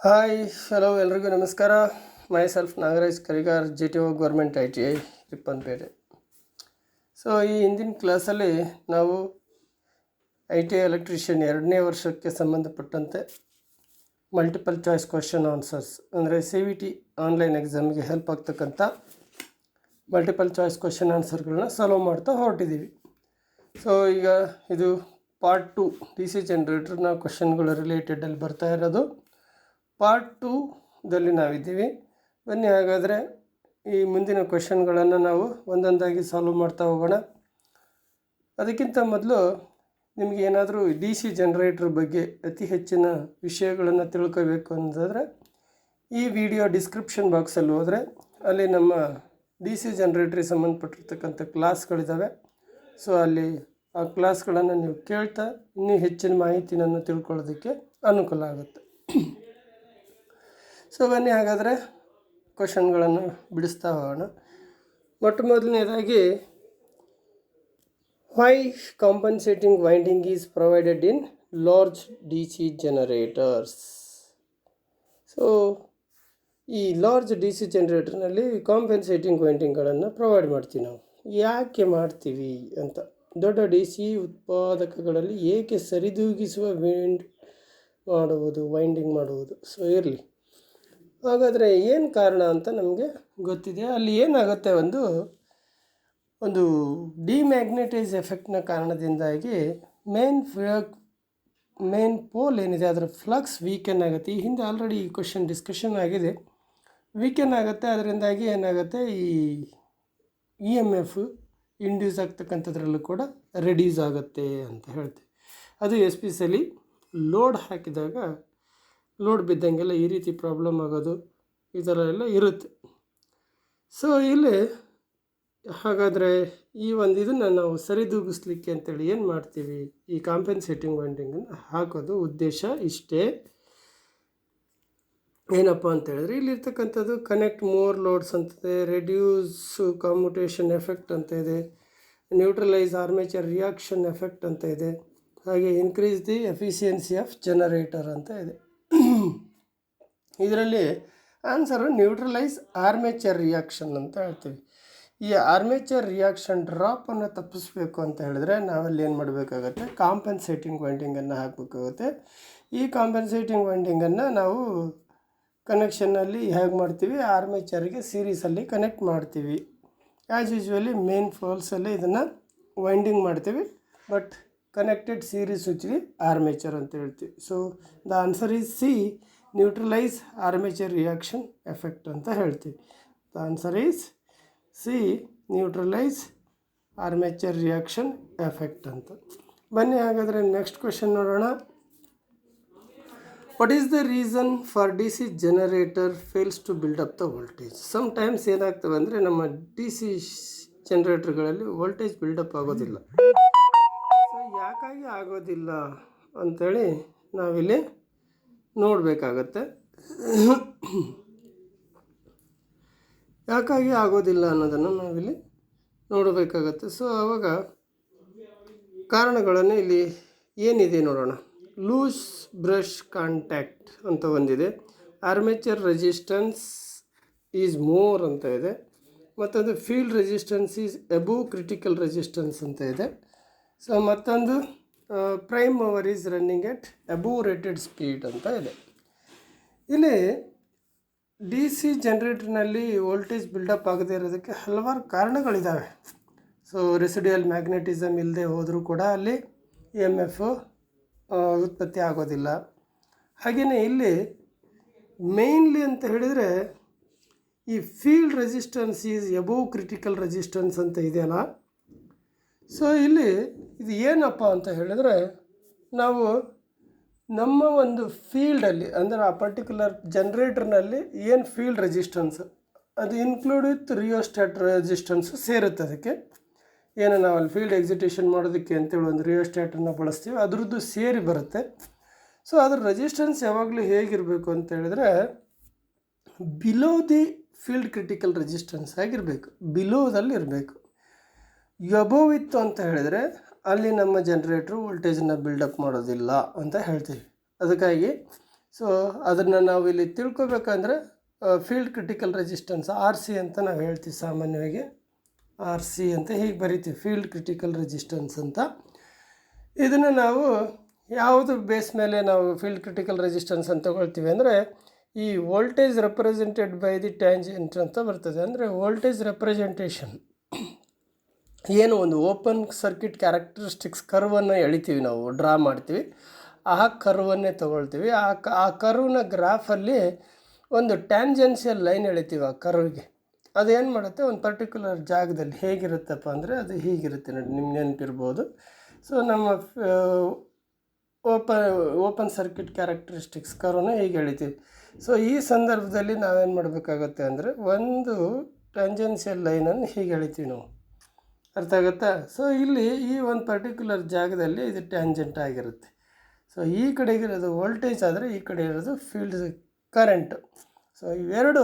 Hi hello ಎಲ್ರಿಗೂ ನಮಸ್ಕಾರ. Myself Nagaraj Karigar GTO government ITI Ripponpete. So ಈ ಹಿಂದಿನ ಕ್ಲಾಸಲ್ಲಿ ನಾವು ITI ಎಲೆಕ್ಟ್ರಿಷಿಯನ್ 2ನೇ ವರ್ಷಕ್ಕೆ ಸಂಬಂಧಪಟ್ಟಂತೆ ಮಲ್ಟಿಪಲ್ ಚಾಯ್ಸ್ ಕ್ವಶನ್ ಆನ್ಸರ್ಸ್ ಅಂದರೆ CVT ಆನ್ಲೈನ್ ಎಕ್ಸಾಮ್ಗೆ ಹೆಲ್ಪ್ ಆಗ್ತಕ್ಕಂಥ ಮಲ್ಟಿಪಲ್ ಚಾಯ್ಸ್ ಕ್ವಶನ್ ಆನ್ಸರ್ಗಳನ್ನ ಸಾಲ್ವ್ ಮಾಡ್ತಾ ಹೊರಟಿದ್ದೀವಿ. ಸೊ ಈಗ ಇದು ಪಾರ್ಟ್ 2 DC ಜನರೇಟರ್ನ ಕ್ವಶನ್ಗಳು ರಿಲೇಟೆಡಲ್ಲಿ ಬರ್ತಾ ಇರೋದು. ಪಾರ್ಟ್ 2ದಲ್ಲಿ ನಾವಿದ್ದೀವಿ. ಬನ್ನಿ ಹಾಗಾದರೆ ಈ ಮುಂದಿನ ಕ್ವಶನ್ಗಳನ್ನು ನಾವು ಒಂದೊಂದಾಗಿ ಸಾಲ್ವ್ ಮಾಡ್ತಾ ಹೋಗೋಣ. ಅದಕ್ಕಿಂತ ಮೊದಲು ನಿಮಗೆ ಏನಾದರೂ DC ಜನರೇಟ್ರ್ ಬಗ್ಗೆ ಅತಿ ಹೆಚ್ಚಿನ ವಿಷಯಗಳನ್ನು ತಿಳ್ಕೋಬೇಕು ಅಂತಂದರೆ ಈ ವಿಡಿಯೋ ಡಿಸ್ಕ್ರಿಪ್ಷನ್ ಬಾಕ್ಸಲ್ಲಿ ಹೋದರೆ ಅಲ್ಲಿ ನಮ್ಮ DC ಜನರೇಟ್ರಿಗೆ ಸಂಬಂಧಪಟ್ಟಿರ್ತಕ್ಕಂಥ ಕ್ಲಾಸ್ಗಳಿದ್ದಾವೆ. ಸೊ ಅಲ್ಲಿ ಆ ಕ್ಲಾಸ್ಗಳನ್ನು ನೀವು ಕೇಳ್ತಾ ಇನ್ನೂ ಹೆಚ್ಚಿನ ಮಾಹಿತಿಯನ್ನು ತಿಳ್ಕೊಳ್ಳೋದಕ್ಕೆ ಅನುಕೂಲ ಆಗುತ್ತೆ. ಸೊ ಬನ್ನಿ ಹಾಗಾದರೆ ಕ್ವಶನ್ಗಳನ್ನು ಬಿಡಿಸ್ತಾ ಹೋಗೋಣ. ಮೊಟ್ಟ ಮೊದಲನೇದಾಗಿ why compensating winding is provided in large DC generators. So ಈ ಲಾರ್ಜ್ DC ಜನರೇಟರ್ನಲ್ಲಿ ಕಾಂಪನ್ಸೇಟಿಂಗ್ ವೈಂಡಿಂಗ್ಗಳನ್ನು ಪ್ರೊವೈಡ್ ಮಾಡ್ತೀವಿ. ನಾವು ಯಾಕೆ ಮಾಡ್ತೀವಿ ಅಂತ, ದೊಡ್ಡ DC ಉತ್ಪಾದಕಗಳಲ್ಲಿ ಏಕೆ ಸರಿದೂಗಿಸುವ ವೈಂಡಿಂಗ್ ಮಾಡುವುದು. ಸೊ ಇರಲಿ, ಹಾಗಾದರೆ ಏನು ಕಾರಣ ಅಂತ ನಮಗೆ ಗೊತ್ತಿದೆ. ಅಲ್ಲಿ ಏನಾಗುತ್ತೆ, ಒಂದು ಡಿಮ್ಯಾಗ್ನೆಟೈಸ್ ಎಫೆಕ್ಟ್ನ ಕಾರಣದಿಂದಾಗಿ ಮೇನ್ ಪೋಲ್ ಏನಿದೆ ಅದರ ಫ್ಲಕ್ಸ್ ವೀಕೆನ್ ಆಗುತ್ತೆ. ಈ ಹಿಂದೆ ಆಲ್ರೆಡಿ ಈ ಕ್ವಶನ್ ಡಿಸ್ಕಷನ್ ಆಗಿದೆ. ವೀಕೆನ್ ಆಗುತ್ತೆ, ಅದರಿಂದಾಗಿ ಏನಾಗುತ್ತೆ, ಈ EMF ಇಂಡ್ಯೂಸ್ ಆಗ್ತಕ್ಕಂಥದ್ರಲ್ಲೂ ಕೂಡ ರೆಡ್ಯೂಸ್ ಆಗುತ್ತೆ ಅಂತ ಹೇಳ್ತೀವಿ. ಅದು ಎಸ್ಪೆಷಲಿ ಲೋಡ್ ಹಾಕಿದಾಗ, ಲೋಡ್ ಬಿದ್ದಂಗೆಲ್ಲ ಈ ರೀತಿ ಪ್ರಾಬ್ಲಮ್ ಆಗೋದು, ಈ ಥರ ಎಲ್ಲ ಇರುತ್ತೆ. ಸೊ ಇಲ್ಲಿ ಹಾಗಾದರೆ ಈ ಇದನ್ನು ನಾವು ಸರಿದೂಗಿಸ್ಲಿಕ್ಕೆ ಅಂತೇಳಿ ಏನು ಮಾಡ್ತೀವಿ, ಈ ಕಾಂಪೆನ್ಸೇಟಿಂಗ್ ವೈಂಡಿಂಗನ್ನು ಹಾಕೋದು ಉದ್ದೇಶ ಇಷ್ಟೇ. ಏನಪ್ಪ ಅಂತೇಳಿದ್ರೆ ಇಲ್ಲಿರ್ತಕ್ಕಂಥದ್ದು ಕನೆಕ್ಟ್ ಮೋರ್ ಲೋಡ್ಸ್ ಅಂತಿದೆ, ರೆಡ್ಯೂಸ್ ಕಾಮ್ಯುಟೇಷನ್ ಎಫೆಕ್ಟ್ ಅಂತ ಇದೆ, ನ್ಯೂಟ್ರಲೈಸ್ ಆರ್ಮೇಚರ್ ರಿಯಾಕ್ಷನ್ ಎಫೆಕ್ಟ್ ಅಂತ ಇದೆ, ಹಾಗೆ increase the efficiency of generator ಅಂತ ಇದೆ. ಇದರಲ್ಲಿ ಆನ್ಸರು ನ್ಯೂಟ್ರಲೈಸ್ ಆರ್ಮೇಚರ್ ರಿಯಾಕ್ಷನ್ ಅಂತ ಹೇಳ್ತೀವಿ. ಈ ಆರ್ಮೇಚರ್ ರಿಯಾಕ್ಷನ್ ಡ್ರಾಪನ್ನು ತಪ್ಪಿಸ್ಬೇಕು ಅಂತ ಹೇಳಿದ್ರೆ ನಾವಲ್ಲಿ ಏನು ಮಾಡಬೇಕಾಗತ್ತೆ, ಕಾಂಪನ್ಸೇಟಿಂಗ್ ವೈಂಡಿಂಗನ್ನು ಹಾಕಬೇಕಾಗುತ್ತೆ. ಈ ಕಾಂಪನ್ಸೇಟಿಂಗ್ ವೈಂಡಿಂಗನ್ನು ನಾವು ಕನೆಕ್ಷನ್ನಲ್ಲಿ ಹೇಗೆ ಮಾಡ್ತೀವಿ, ಆರ್ಮೇಚರ್ಗೆ ಸೀರೀಸಲ್ಲಿ ಕನೆಕ್ಟ್ ಮಾಡ್ತೀವಿ. ಆ್ಯಸ್ ಯೂಶ್ವಲಿ ಮೇನ್ ಫೋಲ್ಸಲ್ಲಿ ಇದನ್ನು ವೈಂಡಿಂಗ್ ಮಾಡ್ತೀವಿ, but connected series which the armature ಅಂತ ಹೇಳ್ತೀವಿ. So the answer is C, neutralise armature reaction effect ಅಂತ ಹೇಳ್ತೀವಿ. The answer is C, neutralise armature reaction effect ಅಂತ. ಬನ್ನಿ ಹಾಗಾದರೆ ನೆಕ್ಸ್ಟ್ ಕ್ವೆಶನ್ ನೋಡೋಣ. What is the reason for DC generator fails to build up the voltage. Sometimes ಏನಾಗ್ತವೆ ಅಂದರೆ ನಮ್ಮ DC ಜನರೇಟರ್ಗಳಲ್ಲಿ ವೋಲ್ಟೇಜ್ ಬಿಲ್ಡಪ್ ಆಗೋದಿಲ್ಲ. ಸೊ ಯಾಕಾಗಿ ಆಗೋದಿಲ್ಲ ಅಂಥೇಳಿ ನಾವಿಲ್ಲಿ ನೋಡಬೇಕಾಗತ್ತೆ. ಯಾಕಾಗಿ ಆಗೋದಿಲ್ಲ ಅನ್ನೋದನ್ನು ನಾವಿಲ್ಲಿ ನೋಡಬೇಕಾಗತ್ತೆ. ಸೊ ಆವಾಗ ಕಾರಣಗಳನ್ನು ಇಲ್ಲಿ ಏನಿದೆ ನೋಡೋಣ. ಲೂಸ್ ಬ್ರಷ್ ಕಾಂಟ್ಯಾಕ್ಟ್ ಅಂತ ಒಂದಿದೆ, ಆರ್ಮೇಚರ್ ರೆಸಿಸ್ಟೆನ್ಸ್ ಈಸ್ ಮೋರ್ ಅಂತ ಇದೆ, ಮತ್ತೊಂದು field resistance is above critical resistance ಅಂತ ಇದೆ. ಸೊ ಮತ್ತೊಂದು prime mower is running at above rated speed ಅಂತ ಇದೆ. ಇಲ್ಲಿ DC ಜನರೇಟರ್ನಲ್ಲಿ ವೋಲ್ಟೇಜ್ ಬಿಲ್ಡಪ್ ಆಗದೇ ಇರೋದಕ್ಕೆ ಹಲವಾರು ಕಾರಣಗಳಿದ್ದಾವೆ. ಸೊ ರೆಸಿಡ್ಯುಯಲ್ ಮ್ಯಾಗ್ನೆಟಿಸಮ್ ಇಲ್ಲದೆ ಹೋದರೂ ಕೂಡ ಅಲ್ಲಿ EMF ಉತ್ಪತ್ತಿ ಆಗೋದಿಲ್ಲ. ಹಾಗೆಯೇ ಇಲ್ಲಿ ಮೇಯ್ನ್ಲಿ ಅಂತ ಹೇಳಿದರೆ ಈ field resistance is above critical resistance ಅಂತ ಇದೆಯಲ್ಲ. ಸೊ ಇಲ್ಲಿ ಇದು ಏನಪ್ಪ ಅಂತ ಹೇಳಿದರೆ, ನಾವು ನಮ್ಮ ಒಂದು ಫೀಲ್ಡಲ್ಲಿ ಅಂದರೆ ಆ ಪರ್ಟಿಕ್ಯುಲರ್ ಜನರೇಟರ್ನಲ್ಲಿ ಏನು ಫೀಲ್ಡ್ ರೆಸಿಸ್ಟೆನ್ಸ್ ಅದು ಇನ್ಕ್ಲೂಡ್ ವಿತ್ ರಿಯೋಸ್ಟ್ಯಾಟ್ ರೆಸಿಸ್ಟೆನ್ಸು ಸೇರುತ್ತೆ. ಅದಕ್ಕೆ ಏನು ನಾವು ಅಲ್ಲಿ ಫೀಲ್ಡ್ ಎಕ್ಸಿಟೇಷನ್ ಮಾಡೋದಕ್ಕೆ ಅಂತೇಳಿ ಒಂದು ರಿಯೋಸ್ಟ್ಯಾಟನ್ನು ಬಳಸ್ತೀವಿ, ಅದ್ರದ್ದು ಸೇರಿ ಬರುತ್ತೆ. ಸೊ ಅದ್ರ ರೆಸಿಸ್ಟೆನ್ಸ್ ಯಾವಾಗಲೂ ಹೇಗಿರಬೇಕು ಅಂತ ಹೇಳಿದ್ರೆ below the field critical resistance ಆಗಿರಬೇಕು, ಬಿಲೋದಲ್ಲಿ ಇರಬೇಕು. ಅಬೋವ್ ಇತ್ತು ಅಂತ ಹೇಳಿದರೆ ಅಲ್ಲಿ ನಮ್ಮ ಜನರೇಟ್ರು ವೋಲ್ಟೇಜನ್ನು ಬಿಲ್ಡಪ್ ಮಾಡೋದಿಲ್ಲ ಅಂತ ಹೇಳ್ತೀವಿ. ಅದಕ್ಕಾಗಿ ಸೊ ಅದನ್ನು ನಾವು ಇಲ್ಲಿ ತಿಳ್ಕೊಬೇಕಂದ್ರೆ ಫೀಲ್ಡ್ ಕ್ರಿಟಿಕಲ್ ರೆಸಿಸ್ಟೆನ್ಸ್ RC ಅಂತ ನಾವು ಹೇಳ್ತೀವಿ ಸಾಮಾನ್ಯವಾಗಿ. RC ಅಂತ ಹೀಗೆ ಬರಿತೀವಿ, ಫೀಲ್ಡ್ ಕ್ರಿಟಿಕಲ್ ರೆಸಿಸ್ಟೆನ್ಸ್ ಅಂತ. ಇದನ್ನು ನಾವು ಯಾವುದು ಬೇಸ್ ಮೇಲೆ ನಾವು ಫೀಲ್ಡ್ ಕ್ರಿಟಿಕಲ್ ರೆಸಿಸ್ಟೆನ್ಸ್ ಅಂತ ತಗೊಳ್ತೀವಿ ಅಂದರೆ ಈ voltage represented by the tangent ಅಂತ ಬರ್ತದೆ. ಅಂದರೆ ವೋಲ್ಟೇಜ್ ರೆಪ್ರೆಸೆಂಟೇಷನ್ ಏನು ಒಂದು ಓಪನ್ ಸರ್ಕ್ಯೂಟ್ ಕ್ಯಾರೆಕ್ಟರಿಸ್ಟಿಕ್ಸ್ ಕರ್ವನ್ನು ಎಳಿತೀವಿ, ನಾವು ಡ್ರಾ ಮಾಡ್ತೀವಿ, ಆ ಕರ್ವನ್ನೇ ತೊಗೊಳ್ತೀವಿ. ಆ ಕರ್ವ್ನ ಗ್ರಾಫಲ್ಲಿ ಒಂದು ಟ್ಯಾಂಜೆನ್ಷಿಯಲ್ ಲೈನ್ ಎಳಿತೀವಿ ಆ ಕರ್ವ್ಗೆ. ಅದೇನು ಮಾಡುತ್ತೆ, ಒಂದು ಪರ್ಟಿಕ್ಯುಲರ್ ಜಾಗದಲ್ಲಿ ಹೇಗಿರುತ್ತಪ್ಪ ಅಂದರೆ ಅದು ಹೀಗಿರುತ್ತೆ ನೋಡಿ, ನಿಮ್ಗೆ ನೆನಪಿರ್ಬೋದು. ಸೊ ನಮ್ಮ ಓಪನ್ ಸರ್ಕ್ಯೂಟ್ ಕ್ಯಾರೆಕ್ಟರಿಸ್ಟಿಕ್ಸ್ ಕರ್ವ್ನ ಹೀಗೆ ಎಳಿತೀವಿ. ಸೊ ಈ ಸಂದರ್ಭದಲ್ಲಿ ನಾವೇನು ಮಾಡಬೇಕಾಗತ್ತೆ ಅಂದರೆ ಒಂದು ಟ್ಯಾಂಜೆನ್ಷಿಯಲ್ ಲೈನನ್ನು ಹೀಗೆ ಎಳಿತೀವಿ ನಾವು, ಅರ್ಥ ಆಗುತ್ತಾ? ಸೊ ಇಲ್ಲಿ ಈ ಒಂದು ಪರ್ಟಿಕ್ಯುಲರ್ ಜಾಗದಲ್ಲಿ ಇದು ಟ್ಯಾಂಜೆಂಟ್ ಆಗಿರುತ್ತೆ. ಸೊ ಈ ಕಡೆಗಿರೋದು ವೋಲ್ಟೇಜ್ ಆದರೆ ಈ ಕಡೆ ಇರೋದು ಫೀಲ್ಡ್ ಕರೆಂಟ್. ಸೊ ಇವೆರಡು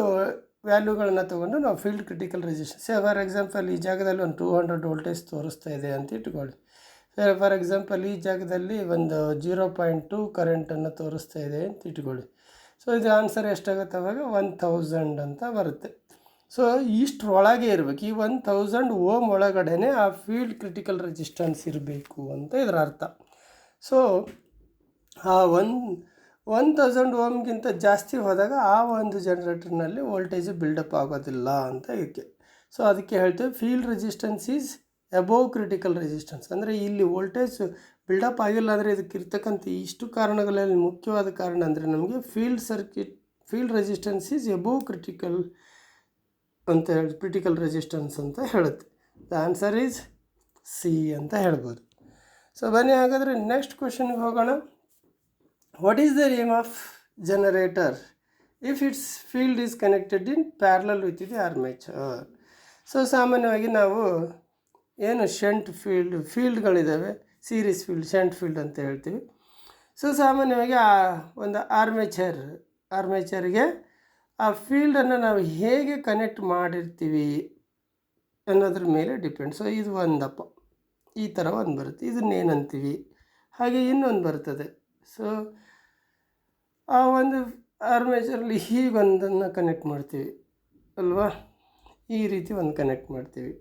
ವ್ಯಾಲ್ಯೂಗಳನ್ನ ತೊಗೊಂಡು ನಾವು field critical resistance, for example ಈ ಜಾಗದಲ್ಲಿ ಒಂದು 200 ವೋಲ್ಟೇಜ್ ತೋರಿಸ್ತಾ ಇದೆ ಅಂತ ಇಟ್ಕೊಳ್ಳಿ. ಫಾರ್ ಎಕ್ಸಾಂಪಲ್ ಈ ಜಾಗದಲ್ಲಿ ಒಂದು 0.2 ಕರೆಂಟನ್ನು ತೋರಿಸ್ತಾ ಇದೆ ಅಂತ ಇಟ್ಕೊಳ್ಳಿ. ಸೊ ಇದು ಆನ್ಸರ್ ಎಷ್ಟಾಗುತ್ತೆ ಅವಾಗ 1000 ಅಂತ ಬರುತ್ತೆ. ಸೊ ಇಷ್ಟರೊಳಗೆ ಇರಬೇಕು, ಈ 1000 ಓಮ್ ಒಳಗಡೆ ಆ ಫೀಲ್ಡ್ ಕ್ರಿಟಿಕಲ್ ರೆಸಿಸ್ಟೆನ್ಸ್ ಇರಬೇಕು ಅಂತ ಇದರ ಅರ್ಥ. ಸೊ ಆ 1000 ಓಮ್ಗಿಂತ ಜಾಸ್ತಿ ಹೋದಾಗ ಆ ಒಂದು ಜನರೇಟರ್ನಲ್ಲಿ ವೋಲ್ಟೇಜ್ ಬಿಲ್ಡಪ್ ಆಗೋದಿಲ್ಲ ಅಂತ ಇದಕ್ಕೆ. ಸೊ ಅದಕ್ಕೆ ಹೇಳ್ತೇವೆ field resistance is above critical resistance. ಅಂದರೆ ಇಲ್ಲಿ ವೋಲ್ಟೇಜ್ ಬಿಲ್ಡಪ್ ಆಗಿಲ್ಲ ಅಂದರೆ ಇದಕ್ಕೆ ಇರ್ತಕ್ಕಂಥ ಇಷ್ಟು ಕಾರಣಗಳಲ್ಲಿ ಮುಖ್ಯವಾದ ಕಾರಣ ಅಂದರೆ ನಮಗೆ field resistance is above critical ಅಂತ ಹೇಳಿ ಕ್ರಿಟಿಕಲ್ ರೆಸಿಸ್ಟೆನ್ಸ್ ಅಂತ ಹೇಳುತ್ತೆ. ದ ಆನ್ಸರ್ ಈಸ್ C ಅಂತ ಹೇಳ್ಬೋದು. ಸೊ ಬನ್ನಿ ಹಾಗಾದರೆ ನೆಕ್ಸ್ಟ್ ಕ್ವೆಶನ್ಗೆ ಹೋಗೋಣ. What is the name of generator if its field is connected in parallel with the armature? So ಸಾಮಾನ್ಯವಾಗಿ ನಾವು ಏನು ಶಂಟ್ ಫೀಲ್ಡ್ಗಳಿದ್ದಾವೆ, ಸೀರೀಸ್ ಫೀಲ್ಡ್, ಶಂಟ್ ಫೀಲ್ಡ್ ಅಂತ ಹೇಳ್ತೀವಿ. ಸೊ ಸಾಮಾನ್ಯವಾಗಿ ಆ ಒಂದು ಆರ್ಮೇಚರ್ಗೆ ಆ ಫೀಲ್ಡನ್ನು ನಾವು ಹೇಗೆ ಕನೆಕ್ಟ್ ಮಾಡಿರ್ತೀವಿ ಅನ್ನೋದ್ರ ಮೇಲೆ ಡಿಪೆಂಡ್. ಸೊ ಇದು ಒಂದಪ್ಪ, ಈ ಥರ ಒಂದು ಬರುತ್ತೆ, ಇದನ್ನೇನಂತೀವಿ, ಹಾಗೆ ಇನ್ನೊಂದು ಬರ್ತದೆ. ಸೊ ಆ ಒಂದು ಆರ್ಮೇಚರಲ್ಲಿ ಹೀಗೊಂದನ್ನು ಕನೆಕ್ಟ್ ಮಾಡ್ತೀವಿ ಅಲ್ವಾ, ಈ ರೀತಿ ಒಂದು ಕನೆಕ್ಟ್ ಮಾಡ್ತೀವಿ.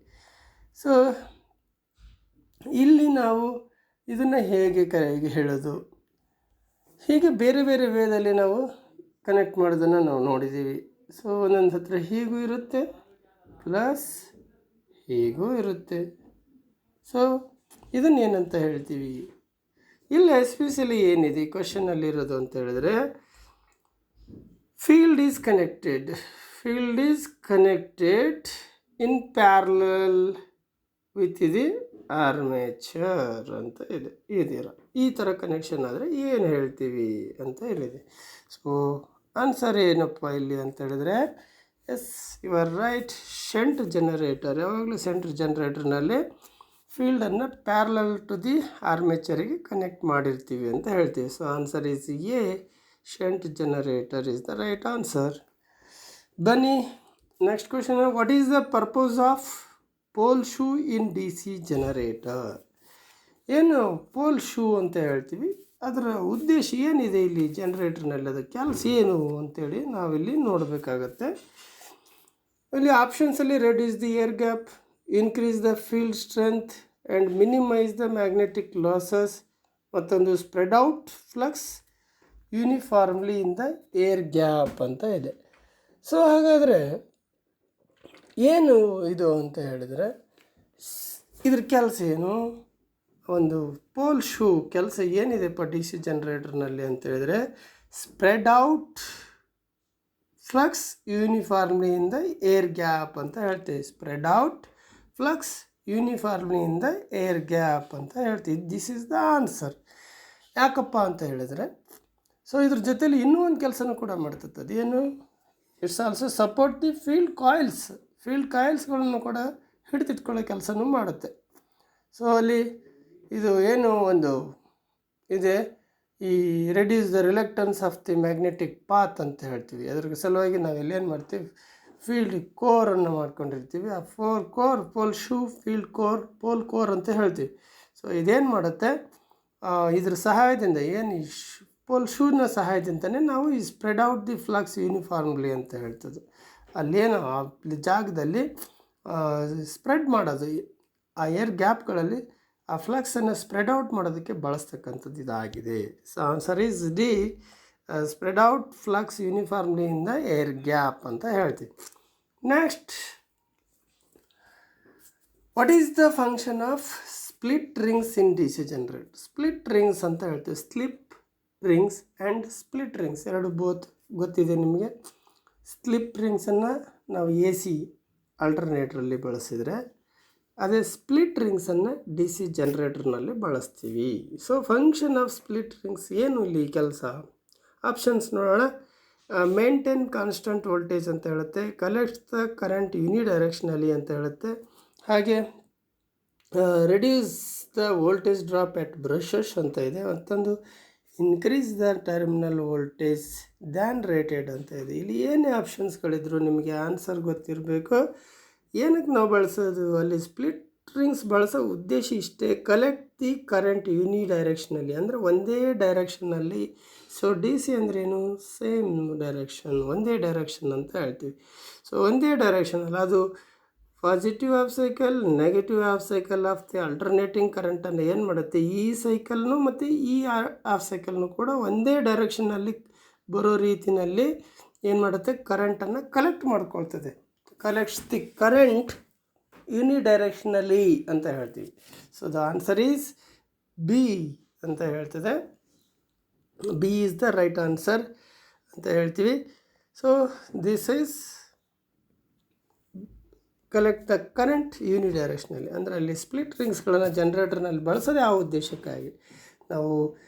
ಸೊ ಇಲ್ಲಿ ನಾವು ಇದನ್ನು ಹೇಗೆ ಹೇಳೋದು, ಹೀಗೆ ಬೇರೆ ಬೇರೆ ವೇದಲ್ಲಿ ನಾವು ಕನೆಕ್ಟ್ ಮಾಡೋದನ್ನು ನಾವು ನೋಡಿದ್ದೀವಿ. ಸೊ ಒಂದೊಂದು ಹತ್ರ ಹೀಗೂ ಇರುತ್ತೆ ಪ್ಲಸ್ ಹೀಗೂ ಇರುತ್ತೆ. ಸೊ ಇದನ್ನೇನಂತ ಹೇಳ್ತೀವಿ? ಇಲ್ಲಿ ಎಸ್ಪೆಷಲಿ ಏನಿದೆ ಕ್ವಶನಲ್ಲಿರೋದು ಅಂತ ಹೇಳಿದ್ರೆ field is connected in parallel with the armature ಅಂತ ಇದೆ. ಈ ಥರ ಕನೆಕ್ಷನ್ ಆದರೆ ಏನು ಹೇಳ್ತೀವಿ ಅಂತ ಹೇಳಿದೆ. ಸೊ ಆನ್ಸರ್ ಏನಪ್ಪ ಇಲ್ಲಿ ಅಂತ ಹೇಳಿದ್ರೆ yes you are right, shunt generator. ಯಾವಾಗಲೂ ಶಂಟ್ ಜನರೇಟರ್ನಲ್ಲಿ ಫೀಲ್ಡನ್ನು ಪ್ಯಾರಲಲ್ ಟು ದಿ ಆರ್ಮೇಚರಿಗೆ ಕನೆಕ್ಟ್ ಮಾಡಿರ್ತೀವಿ ಅಂತ ಹೇಳ್ತೀವಿ. So answer is A, shunt generator is the right answer. ಬನ್ನಿ next question. What is the purpose of pole shoe in DC generator? ಏನು pole shoe ಅಂತ ಹೇಳ್ತೀವಿ, ಅದರ ಉದ್ದೇಶ ಏನಿದೆ ಇಲ್ಲಿ ಜನರೇಟರ್ನಲ್ಲಿ, ಅದು ಕೆಲಸ ಏನು ಅಂತೇಳಿ ನಾವಿಲ್ಲಿ ನೋಡಬೇಕಾಗತ್ತೆ. ಇಲ್ಲಿ ಆಪ್ಷನ್ಸಲ್ಲಿ reduce the air gap, increase the field strength and minimise the magnetic losses, ಮತ್ತೊಂದು spread out flux uniformly in the air gap ಅಂತ ಇದೆ. ಸೊ ಹಾಗಾದರೆ ಏನು ಇದು ಅಂತ ಹೇಳಿದರೆ ಇದ್ರ ಕೆಲಸ ಏನು? ಒಂದು ಪೋಲ್ ಶೂ ಕೆಲಸ ಏನಿದೆಪ್ಪ DC ಜನರೇಟರ್ನಲ್ಲಿ ಅಂತ ಹೇಳಿದರೆ spread out flux uniformly in the air gap ಅಂತ ಹೇಳ್ತೀವಿ. Spread out flux uniformly in the air gap ಅಂತ ಹೇಳ್ತೀವಿ. This is the answer. ಯಾಕಪ್ಪ ಅಂತ ಹೇಳಿದರೆ ಸೊ ಇದ್ರ ಜೊತೆಲಿ ಇನ್ನೂ ಒಂದು ಕೆಲಸನೂ ಕೂಡ ಮಾಡ್ತದೆ. ಅದೇನು? It's also support the field ಕಾಯಿಲ್ಸ್ಗಳನ್ನು ಕೂಡ ಹಿಡಿದಿಟ್ಕೊಳ್ಳೋ ಕೆಲಸನೂ ಮಾಡುತ್ತೆ. ಸೊ ಅಲ್ಲಿ ಇದು ಏನು ಒಂದು ಇದೆ, ಈ reduce the reluctance of the magnetic path ಅಂತ ಹೇಳ್ತೀವಿ. ಅದ್ರ ಸಲುವಾಗಿ ನಾವು ಇಲ್ಲೇನು ಮಾಡ್ತೀವಿ, ಫೀಲ್ಡ್ ಕೋರನ್ನು ಮಾಡ್ಕೊಂಡಿರ್ತೀವಿ. ಆ ಪೋಲ್ ಶೂ ಫೀಲ್ಡ್ ಕೋರ್ ಅಂತ ಹೇಳ್ತೀವಿ. ಸೊ ಇದೇನು ಮಾಡುತ್ತೆ, ಇದ್ರ ಸಹಾಯದಿಂದ ಏನು ಪೋಲ್ ಶೂನ ಸಹಾಯದಿಂದನೇ ನಾವು ಈ spread out the flux uniformly ಅಂತ ಹೇಳ್ತದೆ. ಅಲ್ಲೇನು ಆ ಜಾಗದಲ್ಲಿ ಸ್ಪ್ರೆಡ್ ಮಾಡೋದು, ಆ ಏರ್ ಗ್ಯಾಪ್ಗಳಲ್ಲಿ ಆ ಫ್ಲಕ್ಸನ್ನು ಸ್ಪ್ರೆಡ್ ಔಟ್ ಮಾಡೋದಕ್ಕೆ ಬಳಸ್ತಕ್ಕಂಥದ್ದು ಇದಾಗಿದೆ. So answer is D, spread out flux uniformly in the air gap ಅಂತ ಹೇಳ್ತೀವಿ. Next, what is the function of split rings in D C generator? Split rings ಅಂತ ಹೇಳ್ತೀವಿ. Slip rings and split rings ಎರಡು both ಗೊತ್ತಿದೆ ನಿಮಗೆ. Slip ರಿಂಗ್ಸನ್ನು ನಾವು A C ಆಲ್ಟರ್ನೇಟ್ರಲ್ಲಿ ಬಳಸಿದರೆ, ಅದೇ ಸ್ಪ್ಲಿಟ್ ರಿಮ್ಸನ್ನು ಡಿ ಸಿ ಜನ್ರೇಟರ್ನಲ್ಲಿ ಬಳಸ್ತೀವಿ. So function of split rings ಏನು ಇಲ್ಲಿ ಕೆಲಸ? ಆಪ್ಷನ್ಸ್ ನೋಡೋಣ. ಮೇಂಟೈನ್ ಕಾನ್ಸ್ಟಂಟ್ ವೋಲ್ಟೇಜ್ ಅಂತ ಹೇಳುತ್ತೆ, ಕಲೆಕ್ಟ್ ದ ಕರೆಂಟ್ ಯೂನಿಡೈರೆಕ್ಷನಲಿ ಅಂತ ಹೇಳುತ್ತೆ, ಹಾಗೆ reduce the voltage drop at brushes ಅಂತ ಇದೆ, ಮತ್ತೊಂದು increase the terminal voltage than rated ಅಂತ ಇದೆ. ಇಲ್ಲಿ ಏನೇ ಆಪ್ಷನ್ಸ್ಗಳಿದ್ರು ನಿಮಗೆ ಆನ್ಸರ್ ಗೊತ್ತಿರಬೇಕು. ಏನಕ್ಕೆ ನಾವು ಬಳಸೋದು ಅಲ್ಲಿ ಸ್ಪ್ಲಿಟ್ ರಿಂಗ್ಸ್ ಬಳಸೋ ಉದ್ದೇಶ ಇಷ್ಟೇ, ಕಲೆಕ್ಟ್ ದಿ ಕರೆಂಟ್ ಯೂನಿಡೈರೆಕ್ಷನಲ್ಲಿ, ಅಂದರೆ ಒಂದೇ ಡೈರೆಕ್ಷನಲ್ಲಿ. ಸೊ ಡಿ ಸಿ ಅಂದ್ರೇನು? ಸೇಮ್ ಡೈರೆಕ್ಷನ್, ಒಂದೇ ಡೈರೆಕ್ಷನ್ ಅಂತ ಹೇಳ್ತೀವಿ. ಸೊ ಒಂದೇ ಡೈರೆಕ್ಷನಲ್ಲಿ ಅದು positive half cycle, negative half cycle of the alternating ಕರೆಂಟನ್ನು ಏನು ಮಾಡುತ್ತೆ, ಈ ಸೈಕಲ್ನು ಮತ್ತು ಈ ಹಾಫ್ ಸೈಕಲ್ನು ಕೂಡ ಒಂದೇ ಡೈರೆಕ್ಷನಲ್ಲಿ ಬರೋ ರೀತಿಯಲ್ಲಿ ಏನು ಮಾಡುತ್ತೆ, ಕರೆಂಟನ್ನು ಕಲೆಕ್ಟ್ ಮಾಡ್ಕೊಳ್ತದೆ. ಕಲೆಕ್ಟ್ಸ್ ದಿ ಕರೆಂಟ್ ಯೂನಿಡೈರೆಕ್ಷನಲಿ ಅಂತ ಹೇಳ್ತೀವಿ. So the answer is B ಅಂತ ಹೇಳ್ತದೆ. B is the right answer ಅಂತ ಹೇಳ್ತೀವಿ. So this is collect the current ಯೂನಿಡೈರೆಕ್ಷನಲ್ಲಿ, ಅಂದರೆ ಅಲ್ಲಿ ಸ್ಪ್ಲಿಟ್ ರಿಂಗ್ಸ್ಗಳನ್ನು ಜನ್ರೇಟರ್ನಲ್ಲಿ ಬಳಸೋದೇ ಆ ಉದ್ದೇಶಕ್ಕಾಗಿ. ನಾವು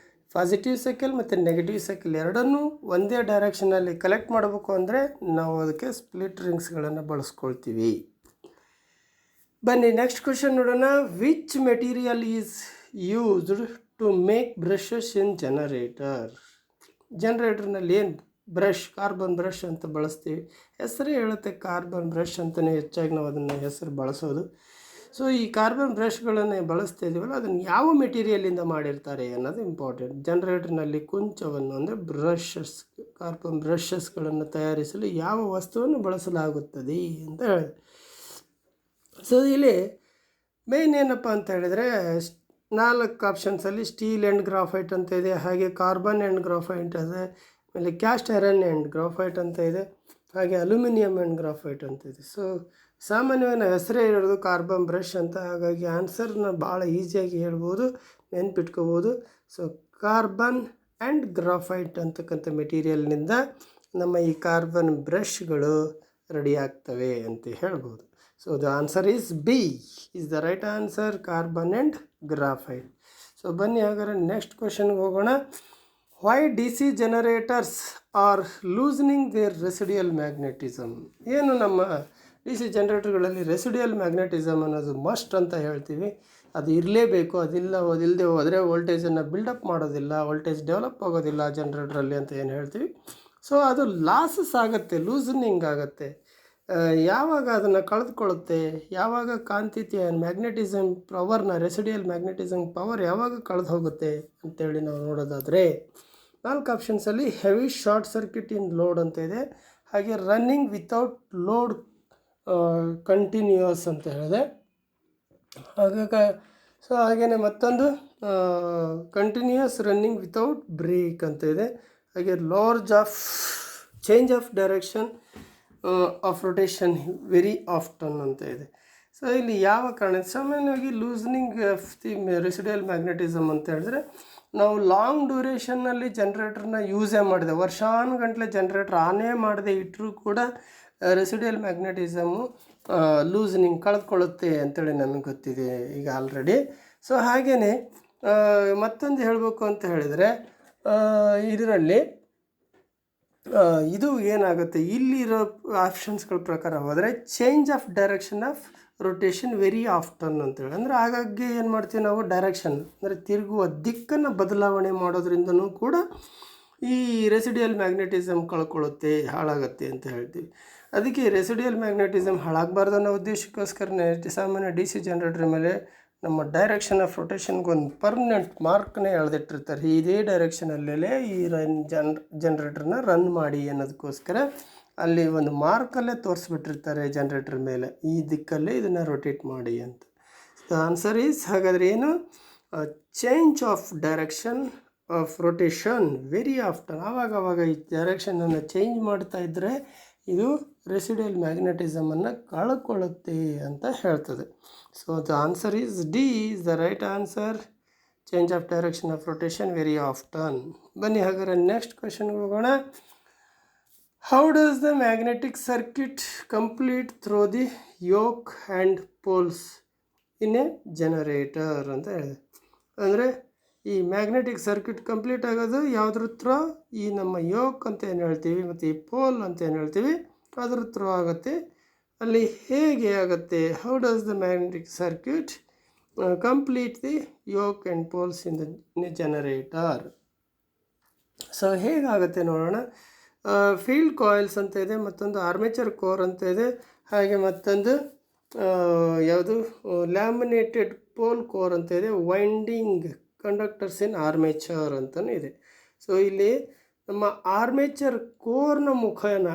ಪಾಸಿಟಿವ್ ಸೈಕಲ್ ಮತ್ತು ನೆಗೆಟಿವ್ ಸೈಕಲ್ ಎರಡನ್ನೂ ಒಂದೇ ಡೈರೆಕ್ಷನಲ್ಲಿ ಕಲೆಕ್ಟ್ ಮಾಡಬೇಕು ಅಂದರೆ ನಾವು ಅದಕ್ಕೆ ಸ್ಪ್ಲಿಟ್ ರಿಂಗ್ಸ್ಗಳನ್ನು ಬಳಸ್ಕೊಳ್ತೀವಿ. ಬನ್ನಿ ನೆಕ್ಸ್ಟ್ ಕ್ವೆಶನ್ ನೋಡೋಣ. Which material is used to make brushes in generator? ಜನರೇಟರ್ನಲ್ಲಿ ಏನು ಬ್ರಷ್, ಕಾರ್ಬನ್ ಬ್ರಷ್ ಅಂತ ಬಳಸ್ತೀವಿ. ಹೆಸರೇ ಹೇಳುತ್ತೆ ಕಾರ್ಬನ್ ಬ್ರಷ್ ಅಂತಲೇ ಹೆಚ್ಚಾಗಿ ನಾವು ಅದನ್ನು ಹೆಸರು ಬಳಸೋದು. ಸೊ ಈ ಕಾರ್ಬನ್ ಬ್ರಷ್ಗಳನ್ನು ಬಳಸ್ತಾ ಇದ್ದೀವಲ್ಲ, ಅದನ್ನು ಯಾವ ಮೆಟೀರಿಯಲಿಂದ ಮಾಡಿರ್ತಾರೆ ಅನ್ನೋದು ಇಂಪಾರ್ಟೆಂಟ್. ಜನರೇಟರ್ನಲ್ಲಿ ಕುಂಚವನ್ನು, ಅಂದರೆ ಬ್ರಷಸ್, ಕಾರ್ಬನ್ ಬ್ರಷಸ್ಗಳನ್ನು ತಯಾರಿಸಲು ಯಾವ ವಸ್ತುವನ್ನು ಬಳಸಲಾಗುತ್ತದೆ ಅಂತ ಹೇಳಿದೆ. ಸೊ ಇಲ್ಲಿ ಮೇನ್ ಏನಪ್ಪ ಅಂತ ಹೇಳಿದರೆ, 4 ಆಪ್ಷನ್ಸಲ್ಲಿ ಸ್ಟೀಲ್ ಆ್ಯಂಡ್ ಗ್ರಾಫೈಟ್ ಅಂತ ಇದೆ, ಹಾಗೆ ಕಾರ್ಬನ್ ಆ್ಯಂಡ್ ಗ್ರಾಫೈಟ್ ಇದೆ, ಆಮೇಲೆ ಕ್ಯಾಸ್ಟ್ ಐರನ್ ಆ್ಯಂಡ್ ಗ್ರಾಫೈಟ್ ಅಂತ ಇದೆ, ಹಾಗೆ ಅಲ್ಯೂಮಿನಿಯಂ ಆ್ಯಂಡ್ ಗ್ರಾಫೈಟ್ ಅಂತ ಇದೆ. ಸೊ ಸಾಮಾನ್ಯವಾಗಿ ನಾವು ಹೆಸರೇ ಇರೋದು ಕಾರ್ಬನ್ ಬ್ರಷ್ ಅಂತ, ಹಾಗಾಗಿ ಆನ್ಸರ್ನ ಭಾಳ ಈಸಿಯಾಗಿ ಹೇಳ್ಬೋದು, ನೆನ್ಪಿಟ್ಕೋಬೋದು. ಸೊ ಕಾರ್ಬನ್ ಆ್ಯಂಡ್ ಗ್ರಾಫೈಟ್ ಅಂತಕ್ಕಂಥ ಮೆಟೀರಿಯಲ್ನಿಂದ ನಮ್ಮ ಈ ಕಾರ್ಬನ್ ಬ್ರಷ್ಗಳು ರೆಡಿ ಆಗ್ತವೆ ಅಂತ ಹೇಳ್ಬೋದು. So the answer is B is the right answer, carbon and graphite. So ಬನ್ನಿ ಹಾಗಾದ್ರೆ ನೆಕ್ಸ್ಟ್ ಕ್ವೆಶನ್ಗೆ ಹೋಗೋಣ. Why D C generators are loosening their residual magnetism? ಏನು ನಮ್ಮ ಡಿ ಸಿ ಜನರೇಟರ್ಗಳಲ್ಲಿ ರೆಸಿಡಿಯಲ್ ಮ್ಯಾಗ್ನೆಟಿಸಮ್ ಅನ್ನೋದು ಮಸ್ಟ್ ಅಂತ ಹೇಳ್ತೀವಿ. ಅದು ಇರಲೇಬೇಕು, ಅದಿಲ್ಲದೆ ಹೋದರೆ ವೋಲ್ಟೇಜನ್ನು ಬಿಲ್ಡಪ್ ಮಾಡೋದಿಲ್ಲ, ವೋಲ್ಟೇಜ್ ಡೆವಲಪ್ ಆಗೋದಿಲ್ಲ ಜನರೇಟ್ರಲ್ಲಿ ಅಂತ ಏನು ಹೇಳ್ತೀವಿ. ಸೊ ಅದು ಲಾಸಸ್ ಆಗುತ್ತೆ, ಲೂಸನಿಂಗ್ ಆಗುತ್ತೆ. ಯಾವಾಗ ಅದನ್ನು ಕಳೆದುಕೊಳ್ಳುತ್ತೆ, ಯಾವಾಗ ಕಾಂತೀಯ ಮ್ಯಾಗ್ನೆಟಿಸಮ್ ಪವರ್ನ, ರೆಸಿಡಿಯಲ್ ಮ್ಯಾಗ್ನೆಟಿಸಮ್ ಪವರ್ ಯಾವಾಗ ಕಳೆದು ಹೋಗುತ್ತೆ ಅಂತೇಳಿ ನಾವು ನೋಡೋದಾದರೆ 4 ಆಪ್ಷನ್ಸಲ್ಲಿ ಹೆವಿ ಶಾರ್ಟ್ ಸರ್ಕ್ಯೂಟ್ ಇನ್ ಲೋಡ್ ಅಂತ ಇದೆ, ಹಾಗೆ ರನ್ನಿಂಗ್ ವಿತೌಟ್ ಲೋಡ್ ಕಂಟಿನ್ಯೂಯಸ್ ಅಂತ ಹೇಳಿದೆ, ಹಾಗೆಯೇ ಮತ್ತೊಂದು ಕಂಟಿನ್ಯೂಯಸ್ ರನ್ನಿಂಗ್ ವಿತೌಟ್ ಬ್ರೇಕ್ ಅಂತ ಇದೆ, ಹಾಗೆ large of change of direction of rotation very often ಅಂತ ಇದೆ. ಸೊ ಇಲ್ಲಿ ಯಾವ ಕಾರಣ? ಸಾಮಾನ್ಯವಾಗಿ loosening of the residual magnetism ಅಂತ ಹೇಳಿದ್ರೆ, ನಾವು ಲಾಂಗ್ ಡ್ಯೂರೇಷನ್ನಲ್ಲಿ ಜನ್ರೇಟರ್ನ ಯೂಸೇ ಮಾಡಿದೆ, ವರ್ಷಾನುಗಂಟಲೆ ಜನ್ರೇಟರ್ ಆನೇ ಮಾಡದೆ ಇಟ್ಟರೂ ಕೂಡ ರೆಸಿಡಿಯಲ್ ಮ್ಯಾಗ್ನೆಟಿಸಮು ಲೂಸ್ನಿಂಗ್ ಕಳೆದುಕೊಳ್ಳುತ್ತೆ ಅಂತೇಳಿ ನಮಗೆ ಗೊತ್ತಿದೆ ಈಗ ಆಲ್ರೆಡಿ. ಸೊ ಹಾಗೆಯೇ ಮತ್ತೊಂದು ಹೇಳಬೇಕು ಅಂತ ಹೇಳಿದರೆ, ಇದರಲ್ಲಿ ಇದು ಏನಾಗುತ್ತೆ, ಇಲ್ಲಿರೋ ಆಪ್ಷನ್ಸ್ಗಳ ಪ್ರಕಾರ ಹೋದರೆ change of direction of rotation very often ಅಂತೇಳಿ, ಅಂದರೆ ಹಾಗಾಗಿ ಏನು ಮಾಡ್ತೀವಿ ನಾವು, ಡೈರೆಕ್ಷನ್ ಅಂದರೆ ತಿರುಗುವ ದಿಕ್ಕನ್ನು ಬದಲಾವಣೆ ಮಾಡೋದ್ರಿಂದನೂ ಕೂಡ ಈ ರೆಸಿಡಿಯಲ್ ಮ್ಯಾಗ್ನೆಟಿಸಮ್ ಕಳ್ಕೊಳ್ಳುತ್ತೆ, ಹಾಳಾಗುತ್ತೆ ಅಂತ ಹೇಳ್ತೀವಿ. ಅದಕ್ಕೆ ರೆಸಿಡಿಯಲ್ ಮ್ಯಾಗ್ನೆಟಿಸಮ್ ಹಾಳಾಗಬಾರ್ದು ಅನ್ನೋ ಉದ್ದೇಶಕ್ಕೋಸ್ಕರನೇ ಸಾಮಾನ್ಯ ಡಿ ಸಿ ಜನರೇಟರ್ ಮೇಲೆ ನಮ್ಮ ಡೈರೆಕ್ಷನ್ ಆಫ್ ರೊಟೇಷನ್ಗೆ ಒಂದು ಪರ್ಮನೆಂಟ್ ಮಾರ್ಕ್ನೇ ಎಳೆದಿಟ್ಟಿರ್ತಾರೆ, ಇದೇ ಡೈರೆಕ್ಷನಲ್ಲೇ ಈ ಜನ್ರೇಟರ್ನ ರನ್ ಮಾಡಿ ಅನ್ನೋದಕ್ಕೋಸ್ಕರ ಅಲ್ಲಿ ಒಂದು ಮಾರ್ಕಲ್ಲೇ ತೋರಿಸ್ಬಿಟ್ಟಿರ್ತಾರೆ ಜನ್ರೇಟರ್ ಮೇಲೆ, ಈ ದಿಕ್ಕಲ್ಲಿ ಇದನ್ನು ರೊಟೇಟ್ ಮಾಡಿ ಅಂತ. ದ ಆನ್ಸರ್ ಈಸ್, ಹಾಗಾದರೆ ಏನು, change of direction of rotation very often, ಆವಾಗ ಈ ಡೈರೆಕ್ಷನನ್ನು ಚೇಂಜ್ ಮಾಡ್ತಾ ಇದ್ದರೆ ಇದು ರೆಸಿಡ್ಯೂಯಲ್ ಮ್ಯಾಗ್ನೆಟಿಸಮನ್ನು ಕಳ್ಕೊಳ್ಳುತ್ತೆ ಅಂತ ಹೇಳ್ತದೆ. So the answer is D is the right answer, change of direction of rotation very often. ಬನ್ನಿ ಹಾಗಾದರೆ ನೆಕ್ಸ್ಟ್ ಕ್ವೆಶನ್ಗೆ ಹೋಗೋಣ. How does the magnetic circuit complete through the yoke and poles in a generator ಅಂತ ಹೇಳಿದೆ. ಅಂದರೆ ಈ magnetic circuit complete ಆಗೋದು ಯಾವುದ್ರ ಥ್ರೂ, ಈ ನಮ್ಮ ಯೋಕ್ ಅಂತ ಏನು ಹೇಳ್ತೀವಿ ಮತ್ತು ಈ ಪೋಲ್ ಅಂತ ಏನು ಹೇಳ್ತೀವಿ ಅದ್ರ ಥ್ರೂ ಆಗುತ್ತೆ. ಅಲ್ಲಿ ಹೇಗೆ ಆಗುತ್ತೆ, how does the magnetic circuit complete the yoke and poles in the generator. So ಹೇಗಾಗುತ್ತೆ ನೋಡೋಣ. ಫೀಲ್ಡ್ ಕಾಯಿಲ್ಸ್ ಅಂತ ಇದೆ, ಮತ್ತೊಂದು ಆರ್ಮೇಚರ್ ಕೋರ್ ಅಂತ ಇದೆ, ಹಾಗೆ ಮತ್ತೊಂದು ಯಾವುದು ಲ್ಯಾಮಿನೇಟೆಡ್ ಪೋಲ್ ಕೋರ್ ಅಂತ ಇದೆ, ವೈಂಡಿಂಗ್ ಕಂಡಕ್ಟರ್ಸ್ ಇನ್ ಆರ್ಮೇಚರ್ ಅಂತಲೂ ಇದೆ. ಸೊ ಇಲ್ಲಿ ನಮ್ಮ ಆರ್ಮೇಚರ್ ಕೋರ್ನ ಮುಖೇನ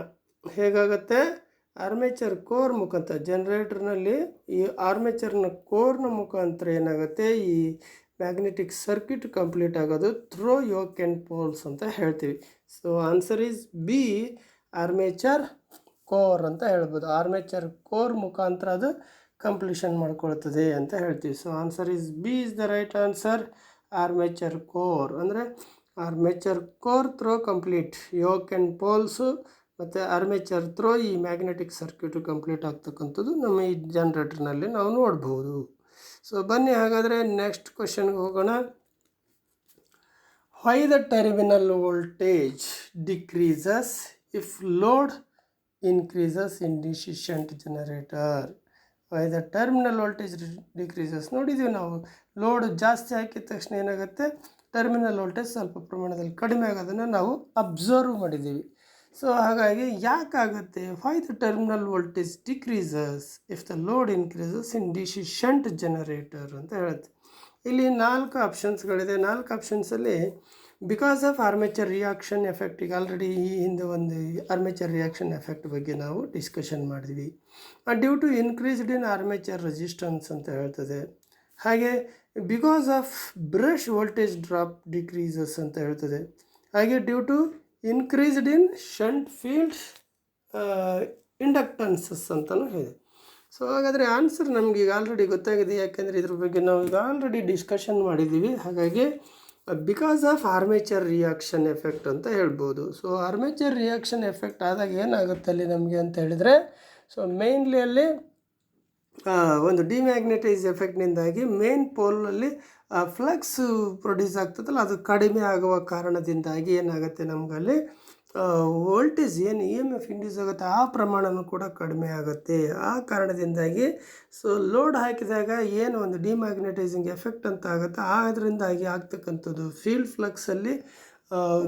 ಹೇಗಾಗುತ್ತೆ, ಆರ್ಮೇಚರ್ ಕೋರ್ ಮುಖಾಂತರ ಜನ್ರೇಟರ್ನಲ್ಲಿ ಈ ಆರ್ಮೇಚರ್ನ ಕೋರ್ನ ಮುಖಾಂತರ ಏನಾಗುತ್ತೆ, ಈ ಮ್ಯಾಗ್ನೆಟಿಕ್ ಸರ್ಕ್ಯೂಟ್ ಕಂಪ್ಲೀಟ್ ಆಗೋದು ಥ್ರೂ ಯೋಕ್ ಆ್ಯಂಡ್ ಪೋಲ್ಸ್ ಅಂತ ಹೇಳ್ತೀವಿ. So answer is B, armature core ಅಂತ ಹೇಳ್ಬೋದು. ಆರ್ಮೇಚರ್ ಕೋರ್ ಮುಖಾಂತರ ಅದು ಕಂಪ್ಲೀಷನ್ ಮಾಡ್ಕೊಳ್ತದೆ ಅಂತ ಹೇಳ್ತೀವಿ. So answer is B is the right answer, armature core. ಅಂದರೆ armature core through complete yoke and poles ಮತ್ತು ಆರ್ಮೇಚರ್ ಥ್ರೋ ಈ ಮ್ಯಾಗ್ನೆಟಿಕ್ ಸರ್ಕ್ಯೂಟು ಕಂಪ್ಲೀಟ್ ಆಗ್ತಕ್ಕಂಥದ್ದು ನಮ್ಮ ಈ ಜನ್ರೇಟರ್ನಲ್ಲಿ ನಾವು ನೋಡ್ಬೋದು. ಸೊ ಬನ್ನಿ ಹಾಗಾದರೆ ನೆಕ್ಸ್ಟ್ ಕ್ವೆಶನ್ಗೆ ಹೋಗೋಣ. Why the terminal voltage decreases if load increases in DC shunt generator. Y the terminal voltage decreases, ನೋಡಿದ್ದೀವಿ ನಾವು, ಲೋಡ್ ಜಾಸ್ತಿ ಹಾಕಿದ ತಕ್ಷಣ ಏನಾಗುತ್ತೆ, ಟರ್ಮಿನಲ್ ವೋಲ್ಟೇಜ್ ಸ್ವಲ್ಪ ಪ್ರಮಾಣದಲ್ಲಿ ಕಡಿಮೆ ಆಗೋದನ್ನು ನಾವು ಅಬ್ಸರ್ವ್ ಮಾಡಿದ್ದೀವಿ. ಸೊ ಹಾಗಾಗಿ ಯಾಕಾಗುತ್ತೆ, why the terminal voltage decreases if the load increases in DC shunt generator ಅಂತ ಹೇಳುತ್ತೆ. ಇಲ್ಲಿ 4 ಆಪ್ಷನ್ಸ್ಗಳಿದೆ. 4 ಆಪ್ಷನ್ಸಲ್ಲಿ because of armature reaction effect, ಈಗ ಆಲ್ರೆಡಿ ಈ ಹಿಂದೆ ಒಂದು ಆರ್ಮೇಚರ್ ರಿಯಾಕ್ಷನ್ ಎಫೆಕ್ಟ್ ಬಗ್ಗೆ ನಾವು ಡಿಸ್ಕಷನ್ ಮಾಡಿದ್ವಿ. Due to increased in armature resistance ಅಂತ ಹೇಳ್ತದೆ. ಹಾಗೆ because of brush voltage drop decreases ಅಂತ ಹೇಳ್ತದೆ. ಹಾಗೆ due to increased in shunt field inductances ಅಂತಲೂ ಇದೆ. ಸೊ ಹಾಗಾದರೆ ಆನ್ಸರ್ ನಮ್ಗೆ ಈಗ ಆಲ್ರೆಡಿ ಗೊತ್ತಾಗಿದೆ, ಯಾಕೆಂದರೆ ಇದ್ರ ಬಗ್ಗೆ ನಾವು ಈಗ ಆಲ್ರೆಡಿ ಡಿಸ್ಕಷನ್ ಮಾಡಿದ್ದೀವಿ. ಹಾಗಾಗಿ because of armature reaction effect ಅಂತ ಹೇಳ್ಬೋದು. ಸೊ ಆರ್ಮೇಚರ್ ರಿಯಾಕ್ಷನ್ ಎಫೆಕ್ಟ್ ಆದಾಗ ಏನಾಗುತ್ತೆ ಅಲ್ಲಿ ನಮಗೆ ಅಂತ ಹೇಳಿದರೆ, ಸೊ ಮೇನ್ಲಿ ಅಲ್ಲಿ ಒಂದು ಡಿಮ್ಯಾಗ್ನೆಟೈಸ್ ಎಫೆಕ್ಟ್ನಿಂದಾಗಿ ಮೇನ್ ಪೋಲಲ್ಲಿ ಫ್ಲಕ್ಸ್ ಪ್ರೊಡ್ಯೂಸ್ ಆಗ್ತದಲ್ಲ, ಅದು ಕಡಿಮೆ ಆಗುವ ಕಾರಣದಿಂದಾಗಿ ಏನಾಗುತ್ತೆ ನಮಗಲ್ಲಿ ವೋಲ್ಟೇಜ್ ಏನು ಇ ಎಮ್ ಎಫ್ ಇಂಡ್ಯೂಸ್ ಆಗುತ್ತೆ ಆ ಪ್ರಮಾಣವೂ ಕೂಡ ಕಡಿಮೆ ಆಗುತ್ತೆ. ಆ ಕಾರಣದಿಂದಾಗಿ ಸೊ ಲೋಡ್ ಹಾಕಿದಾಗ ಏನು ಒಂದು ಡಿಮ್ಯಾಗ್ನೆಟೈಸಿಂಗ್ ಎಫೆಕ್ಟ್ ಅಂತ ಆಗುತ್ತೆ, ಅದರಿಂದಾಗಿ ಆಗ್ತಕ್ಕಂಥದ್ದು ಫೀಲ್ಡ್ ಫ್ಲಕ್ಸಲ್ಲಿ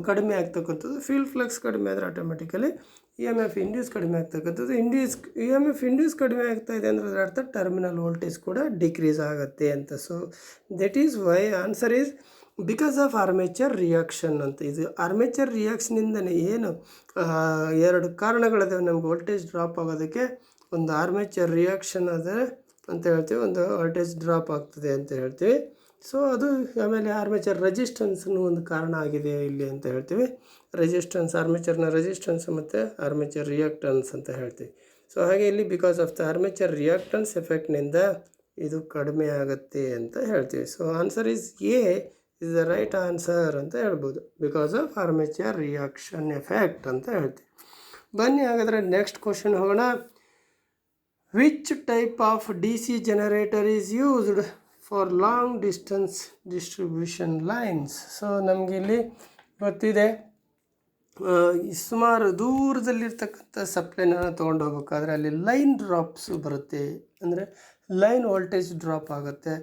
ಕಡಿಮೆ ಆಗ್ತಕ್ಕಂಥದ್ದು. ಫೀಲ್ಡ್ ಫ್ಲಕ್ಸ್ ಕಡಿಮೆ ಆದರೆ automatically E M F induce ಕಡಿಮೆ ಆಗ್ತಕ್ಕಂಥದ್ದು. ಇ ಎಮ್ ಎಫ್ ಇಂಡ್ಯೂಸ್ ಕಡಿಮೆ ಆಗ್ತಾ ಇದೆ ಅಂದರೆ ಅದರ ಅರ್ಥ ಟರ್ಮಿನಲ್ ವೋಲ್ಟೇಜ್ ಕೂಡ ಡಿಕ್ರೀಸ್ ಆಗುತ್ತೆ ಅಂತ. So that is why answer is because of armature reaction ಅಂತ. ಇದು ಆರ್ಮೇಚರ್ ರಿಯಾಕ್ಷನಿಂದನೇ ಏನು 2 ಕಾರಣಗಳಿದಾವೆ ನಮ್ಗೆ ವೋಲ್ಟೇಜ್ ಡ್ರಾಪ್ ಆಗೋದಕ್ಕೆ. ಒಂದು ಆರ್ಮೇಚರ್ ರಿಯಾಕ್ಷನ್ ಅದ ಅಂತ ಹೇಳ್ತೀವಿ, ಒಂದು ವೋಲ್ಟೇಜ್ ಡ್ರಾಪ್ ಆಗ್ತದೆ ಅಂತ ಹೇಳ್ತೀವಿ. ಸೊ ಅದು ಆಮೇಲೆ ಆರ್ಮೇಚರ್ ರೆಸಿಸ್ಟೆನ್ಸ್ನು ಒಂದು ಕಾರಣ ಆಗಿದೆ ಇಲ್ಲಿ ಅಂತ ಹೇಳ್ತೀವಿ. ರೆಸಿಸ್ಟೆನ್ಸ್, ಆರ್ಮೇಚರ್ನ ರೆಸಿಸ್ಟೆನ್ಸ್ ಮತ್ತು ಆರ್ಮೇಚರ್ ರಿಯಾಕ್ಟನ್ಸ್ ಅಂತ ಹೇಳ್ತೀವಿ. ಸೊ ಹಾಗೆ ಇಲ್ಲಿ because of the armature reactance ಎಫೆಕ್ಟ್ನಿಂದ ಇದು ಕಡಿಮೆ ಆಗುತ್ತೆ ಅಂತ ಹೇಳ್ತೀವಿ. So answer is A is the right answer ಅಂತ ಹೇಳ್ಬೋದು, because of armature reaction effect ಅಂತ ಹೇಳ್ತೀವಿ. ಬನ್ನಿ ಹಾಗಾದರೆ ನೆಕ್ಸ್ಟ್ ಕ್ವಶನ್ ಹೋಗೋಣ. Which type of D C generator is used for long distance distribution lines. So ನಮಗೆ ಇಲ್ಲಿ ಗೊತ್ತಿದೆ, ಸುಮಾರು ದೂರದಲ್ಲಿರ್ತಕ್ಕಂಥ ಸಪ್ಲೈನ ತೊಗೊಂಡು ಹೋಗ್ಬೇಕಾದ್ರೆ ಅಲ್ಲಿ ಲೈನ್ ಡ್ರಾಪ್ಸು ಬರುತ್ತೆ, ಅಂದರೆ ಲೈನ್ ವೋಲ್ಟೇಜ್ ಡ್ರಾಪ್ ಆಗುತ್ತೆ.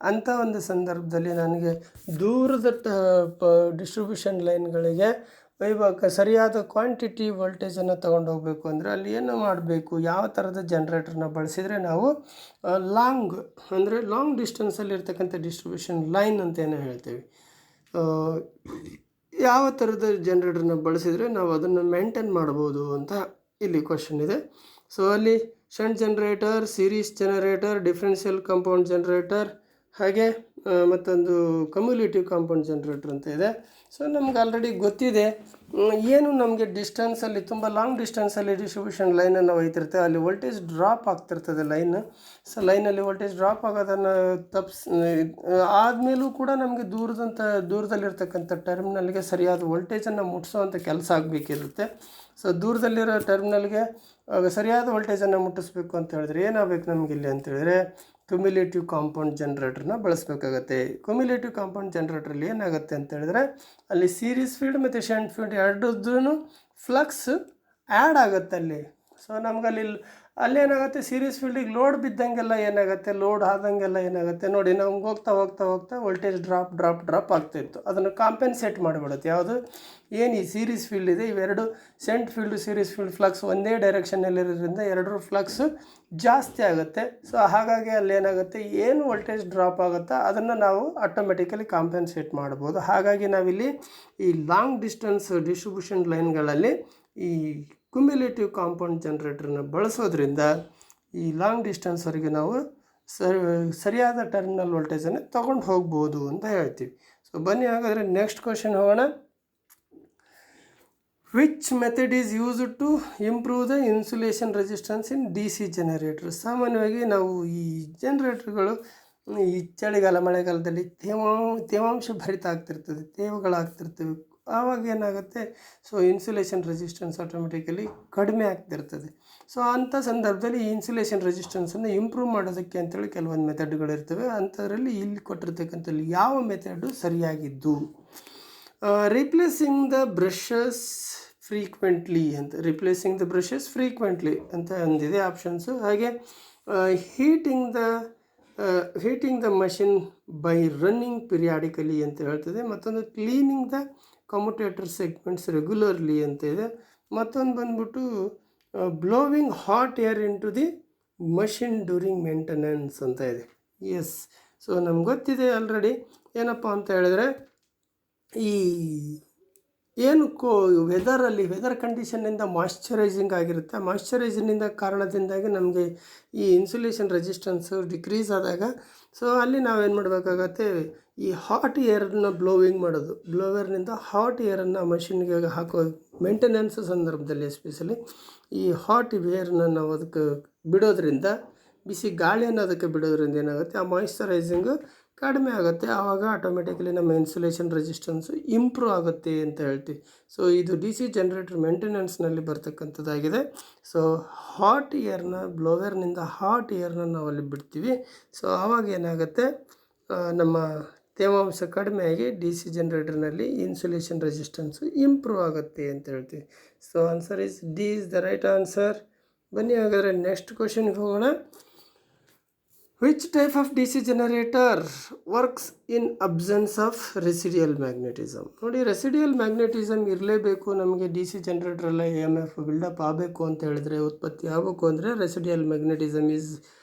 ಅಂಥ ಒಂದು ಸಂದರ್ಭದಲ್ಲಿ ನನಗೆ ದೂರದ ಡಿಸ್ಟ್ರಿಬ್ಯೂಷನ್ ಲೈನ್ಗಳಿಗೆ ಇವಾಗ ಸರಿಯಾದ ಕ್ವಾಂಟಿಟಿ ವೋಲ್ಟೇಜನ್ನು ತೊಗೊಂಡು ಹೋಗಬೇಕು ಅಂದರೆ ಅಲ್ಲಿ ಏನು ಮಾಡಬೇಕು, ಯಾವ ಥರದ ಜನ್ರೇಟರ್ನ ಬಳಸಿದರೆ ನಾವು ಲಾಂಗ್ ಡಿಸ್ಟೆನ್ಸಲ್ಲಿ ಇರ್ತಕ್ಕಂಥ ಡಿಸ್ಟ್ರಿಬ್ಯೂಷನ್ ಲೈನ್ ಅಂತ ಏನೋ ಹೇಳ್ತೀವಿ, ಯಾವ ಥರದ ಜನ್ರೇಟರ್ನ ಬಳಸಿದರೆ ನಾವು ಅದನ್ನು ಮೇಂಟೈನ್ ಮಾಡ್ಬೋದು ಅಂತ ಇಲ್ಲಿ ಕ್ವಶನ್ ಇದೆ. ಸೊ ಅಲ್ಲಿ shunt generator, series generator, differential compound generator, ಹಾಗೆ ಮತ್ತೊಂದು ಕಮ್ಯುಲೇಟಿವ್ ಕಾಂಪೌಂಡ್ ಜನರೇಟರ್ ಅಂತ ಇದೆ. ಸೊ ನಮ್ಗೆ ಆಲ್ರೆಡಿ ಗೊತ್ತಿದೆ ಏನು, ನಮಗೆ ಡಿಸ್ಟೆನ್ಸಲ್ಲಿ ತುಂಬ ಲಾಂಗ್ ಡಿಸ್ಟೆನ್ಸಲ್ಲಿ ಡಿಸ್ಟ್ರಿಬ್ಯೂಷನ್ ಲೈನನ್ನು ಒಯ್ತಿರ್ತೇವೆ, ಅಲ್ಲಿ ವೋಲ್ಟೇಜ್ ಡ್ರಾಪ್ ಆಗ್ತಿರ್ತದೆ ಸೊ ಲೈನಲ್ಲಿ ವೋಲ್ಟೇಜ್ ಡ್ರಾಪ್ ಆಗೋದನ್ನು ಆದಮೇಲೂ ಕೂಡ ನಮಗೆ ದೂರದಲ್ಲಿರ್ತಕ್ಕಂಥ ಟರ್ಮಿನಲ್ಗೆ ಸರಿಯಾದ ವೋಲ್ಟೇಜನ್ನು ಮುಟ್ಟಿಸೋವಂಥ ಕೆಲಸ ಆಗಬೇಕಿರುತ್ತೆ. ಸೊ ದೂರದಲ್ಲಿರೋ ಟರ್ಮಿನಲ್ಗೆ ಸರಿಯಾದ ವೋಲ್ಟೇಜನ್ನು ಮುಟ್ಟಿಸ್ಬೇಕು ಅಂತ ಹೇಳಿದ್ರೆ ಏನಾಗಬೇಕು ನಮಗೆ ಇಲ್ಲಿ ಅಂತೇಳಿದ್ರೆ ಕ್ಯುಮ್ಯುಲೇಟಿವ್ ಕಾಂಪೌಂಡ್ ಜನರೇಟರ್ನ ಬಳಸಬೇಕಾಗತ್ತೆ. ಕ್ಯುಮ್ಯುಲೇಟಿವ್ ಕಾಂಪೌಂಡ್ ಜನರೇಟ್ರಲ್ಲಿ ಏನಾಗುತ್ತೆ ಅಂತ ಹೇಳಿದ್ರೆ ಅಲ್ಲಿ ಸೀರೀಸ್ ಫೀಲ್ಡ್ ಮತ್ತು ಶಂಟ್ ಫೀಲ್ಡ್ ಎರಡೂ ಫ್ಲಕ್ಸ್ ಆ್ಯಡ್ ಆಗುತ್ತೆ ಅಲ್ಲಿ. ಸೊ ನಮ್ಗೆ ಅಲ್ಲೇನಾಗುತ್ತೆ, ಸೀರೀಸ್ ಫೀಲ್ಡಿಗೆ ಲೋಡ್ ಬಿದ್ದಂಗೆಲ್ಲ ಏನಾಗುತ್ತೆ, ಲೋಡ್ ಆದಂಗೆಲ್ಲ ಏನಾಗುತ್ತೆ ನೋಡಿ, ನಮ್ಗೆ ಹೋಗ್ತಾ ವೋಲ್ಟೇಜ್ ಡ್ರಾಪ್ ಆಗ್ತಾಯಿತ್ತು. ಅದನ್ನು ಕಾಂಪೆನ್ಸೇಟ್ ಮಾಡಿಬಿಡುತ್ತೆ. ಯಾವುದು ಏನು ಈ ಸೀರೀಸ್ ಫೀಲ್ಡ್ ಇದೆ, ಇವೆರಡು shunt field series field flux ಒಂದೇ ಡೈರೆಕ್ಷನ್ನಲ್ಲಿರೋದ್ರಿಂದ ಎರಡರ ಫ್ಲಕ್ಸು ಜಾಸ್ತಿ ಆಗುತ್ತೆ. ಸೊ ಹಾಗಾಗಿ ಅಲ್ಲೇನಾಗುತ್ತೆ, ಏನು ವೋಲ್ಟೇಜ್ ಡ್ರಾಪ್ ಆಗುತ್ತೋ ಅದನ್ನು ನಾವು ಆಟೋಮೆಟಿಕಲಿ ಕಾಂಪೆನ್ಸೇಟ್ ಮಾಡ್ಬೋದು. ಹಾಗಾಗಿ ನಾವಿಲ್ಲಿ ಈ ಲಾಂಗ್ ಡಿಸ್ಟೆನ್ಸ್ ಡಿಸ್ಟ್ರಿಬ್ಯೂಷನ್ ಲೈನ್ಗಳಲ್ಲಿ ಈ ಕ್ಯುಮ್ಯುಲೇಟಿವ್ ಕಾಂಪೌಂಡ್ ಜನರೇಟರ್ನ ಬಳಸೋದ್ರಿಂದ ಈ ಲಾಂಗ್ ಡಿಸ್ಟೆನ್ಸ್ವರೆಗೆ ನಾವು ಸರಿಯಾದ ಟರ್ಮಿನಲ್ ವೋಲ್ಟೇಜನ್ನು ತೊಗೊಂಡು ಹೋಗ್ಬೋದು ಅಂತ ಹೇಳ್ತೀವಿ. ಸೊ ಬನ್ನಿ ಹಾಗಾದರೆ ನೆಕ್ಸ್ಟ್ ಕ್ವಶನ್ ಹೋಗೋಣ. Which method is used to improve the insulation resistance in DC generator? ಸಾಮಾನ್ಯವಾಗಿ ನಾವು ಈ ಜನರೇಟರ್ಗಳು ಈ ಚಳಿಗಾಲ ಮಳೆಗಾಲದಲ್ಲಿ ತೇವಾಂಶ ಭರಿತ ಆಗ್ತಿರ್ತದೆ, ತೇವಗಳಾಗ್ತಿರ್ತವೆ. ಆವಾಗ ಏನಾಗುತ್ತೆ, ಸೊ ಇನ್ಸುಲೇಷನ್ ರೆಸಿಸ್ಟೆನ್ಸ್ ಆಟೋಮೆಟಿಕಲಿ ಕಡಿಮೆ ಆಗ್ತಿರ್ತದೆ. ಸೊ ಅಂಥ ಸಂದರ್ಭದಲ್ಲಿ ಈ ಇನ್ಸುಲೇಷನ್ ರೆಸಿಸ್ಟೆನ್ಸನ್ನು ಇಂಪ್ರೂವ್ ಮಾಡೋದಕ್ಕೆ ಅಂತೇಳಿ ಕೆಲವೊಂದು ಮೆಥಡ್ಗಳಿರ್ತವೆ. ಅಂಥದ್ರಲ್ಲಿ ಇಲ್ಲಿ ಕೊಟ್ಟಿರ್ತಕ್ಕಂಥಲ್ಲಿ ಯಾವ ಮೆಥಡು ಸರಿಯಾಗಿದ್ದು? ರಿಪ್ಲೇಸಿಂಗ್ ದ ಬ್ರಷಸ್ ಫ್ರೀಕ್ವೆಂಟ್ಲಿ ಅಂತ ಅಂದಿದೆ ಆಪ್ಷನ್ಸು. ಹಾಗೆ heating the machine by running periodically ಅಂತ ಹೇಳ್ತದೆ. ಮತ್ತೊಂದು cleaning the commutator segments regularly ಅಂತ ಇದೆ. ಮತ್ತೊಂದು ಬಂದ್ಬಿಟ್ಟು blowing hot air into the machine during maintenance ಅಂತ ಇದೆ. ಎಸ್, ಸೊ ನಮ್ಗೆ ಗೊತ್ತಿದೆ ಆಲ್ರೆಡಿ ಏನಪ್ಪ ಅಂತ ಹೇಳಿದ್ರೆ, ಈ ಏನು ವೆದರ್ ಕಂಡೀಷನ್ನಿಂದ ಮಾಯ್ಶ್ಚರೈಸಿಂಗ್ ಆಗಿರುತ್ತೆ. ಮಾಯ್ಶ್ಚರೈಸಿಂಗಿಂದ ಕಾರಣದಿಂದಾಗಿ ನಮಗೆ ಈ ಇನ್ಸುಲೇಷನ್ ರೆಸಿಸ್ಟೆನ್ಸು ಡಿಕ್ರೀಸ್ ಆದಾಗ ಸೊ ಅಲ್ಲಿ ನಾವೇನು ಮಾಡಬೇಕಾಗತ್ತೆ, ಈ ಹಾಟ್ ಏರನ್ನು ಬ್ಲೋವಿಂಗ್ ಮಾಡೋದು, ಬ್ಲೋವರ್ನಿಂದ ಹಾಟ್ ಏರನ್ನು ಮಷಿನ್ಗೆ ಹಾಕೋ ಮೇಂಟೆನೆನ್ಸ್ ಸಂದರ್ಭದಲ್ಲಿ ಎಸ್ಪೆಷಲಿ ಈ ಹಾಟ್ ಏರನ್ನ ನಾವು ಅದಕ್ಕೆ ಬಿಡೋದ್ರಿಂದ, ಬಿಸಿ ಗಾಳಿಯನ್ನು ಅದಕ್ಕೆ ಬಿಡೋದ್ರಿಂದ ಏನಾಗುತ್ತೆ, ಆ ಮಾಯ್ಶ್ಚರೈಸಿಂಗು ಕಡಿಮೆ ಆಗುತ್ತೆ. ಆವಾಗ ಆಟೋಮೆಟಿಕಲಿ ನಮ್ಮ ಇನ್ಸುಲೇಷನ್ ರೆಸಿಸ್ಟೆನ್ಸು ಇಂಪ್ರೂವ್ ಆಗುತ್ತೆ ಅಂತ ಹೇಳ್ತೀವಿ. ಸೊ ಇದು DC ಜನರೇಟರ್ ಮೇಂಟೆನೆನ್ಸ್ನಲ್ಲಿ ಬರ್ತಕ್ಕಂಥದ್ದಾಗಿದೆ. ಸೊ ಹಾಟ್ ಏರ್ನ ಬ್ಲೋವರ್ನಿಂದ ಹಾಟ್ ಏರ್ನ ನಾವಲ್ಲಿ ಬಿಡ್ತೀವಿ. ಸೊ ಆವಾಗ ಏನಾಗುತ್ತೆ, ನಮ್ಮ ತೇವಾಂಶ ಕಡಿಮೆಯಾಗಿ DC ಜನರೇಟರ್ನಲ್ಲಿ ಇನ್ಸುಲೇಷನ್ ರೆಸಿಸ್ಟೆನ್ಸು ಇಂಪ್ರೂವ್ ಆಗುತ್ತೆ ಅಂತ ಹೇಳ್ತೀವಿ. So answer is D is the right answer. ಬನ್ನಿ ಹಾಗಾದರೆ ನೆಕ್ಸ್ಟ್ ಕ್ವಶನ್ಗೆ ಹೋಗೋಣ. Which type of DC generator works in absence of residual magnetism? ನೋಡಿ, ರೆಸಿಡಿಯಲ್ ಮ್ಯಾಗ್ನೆಟಿಸಮ್ ಇರಲೇಬೇಕು ನಮಗೆ. DC ಜನರೇಟ್ರೆಲ್ಲ EMF ಬಿಲ್ಡಪ್ ಆಗಬೇಕು ಅಂತ ಹೇಳಿದ್ರೆ, ಉತ್ಪತ್ತಿ ಆಗಬೇಕು ಅಂದರೆ ರೆಸಿಡಿಯಲ್ ಮ್ಯಾಗ್ನೆಟಿಸಮ್ ಈಸ್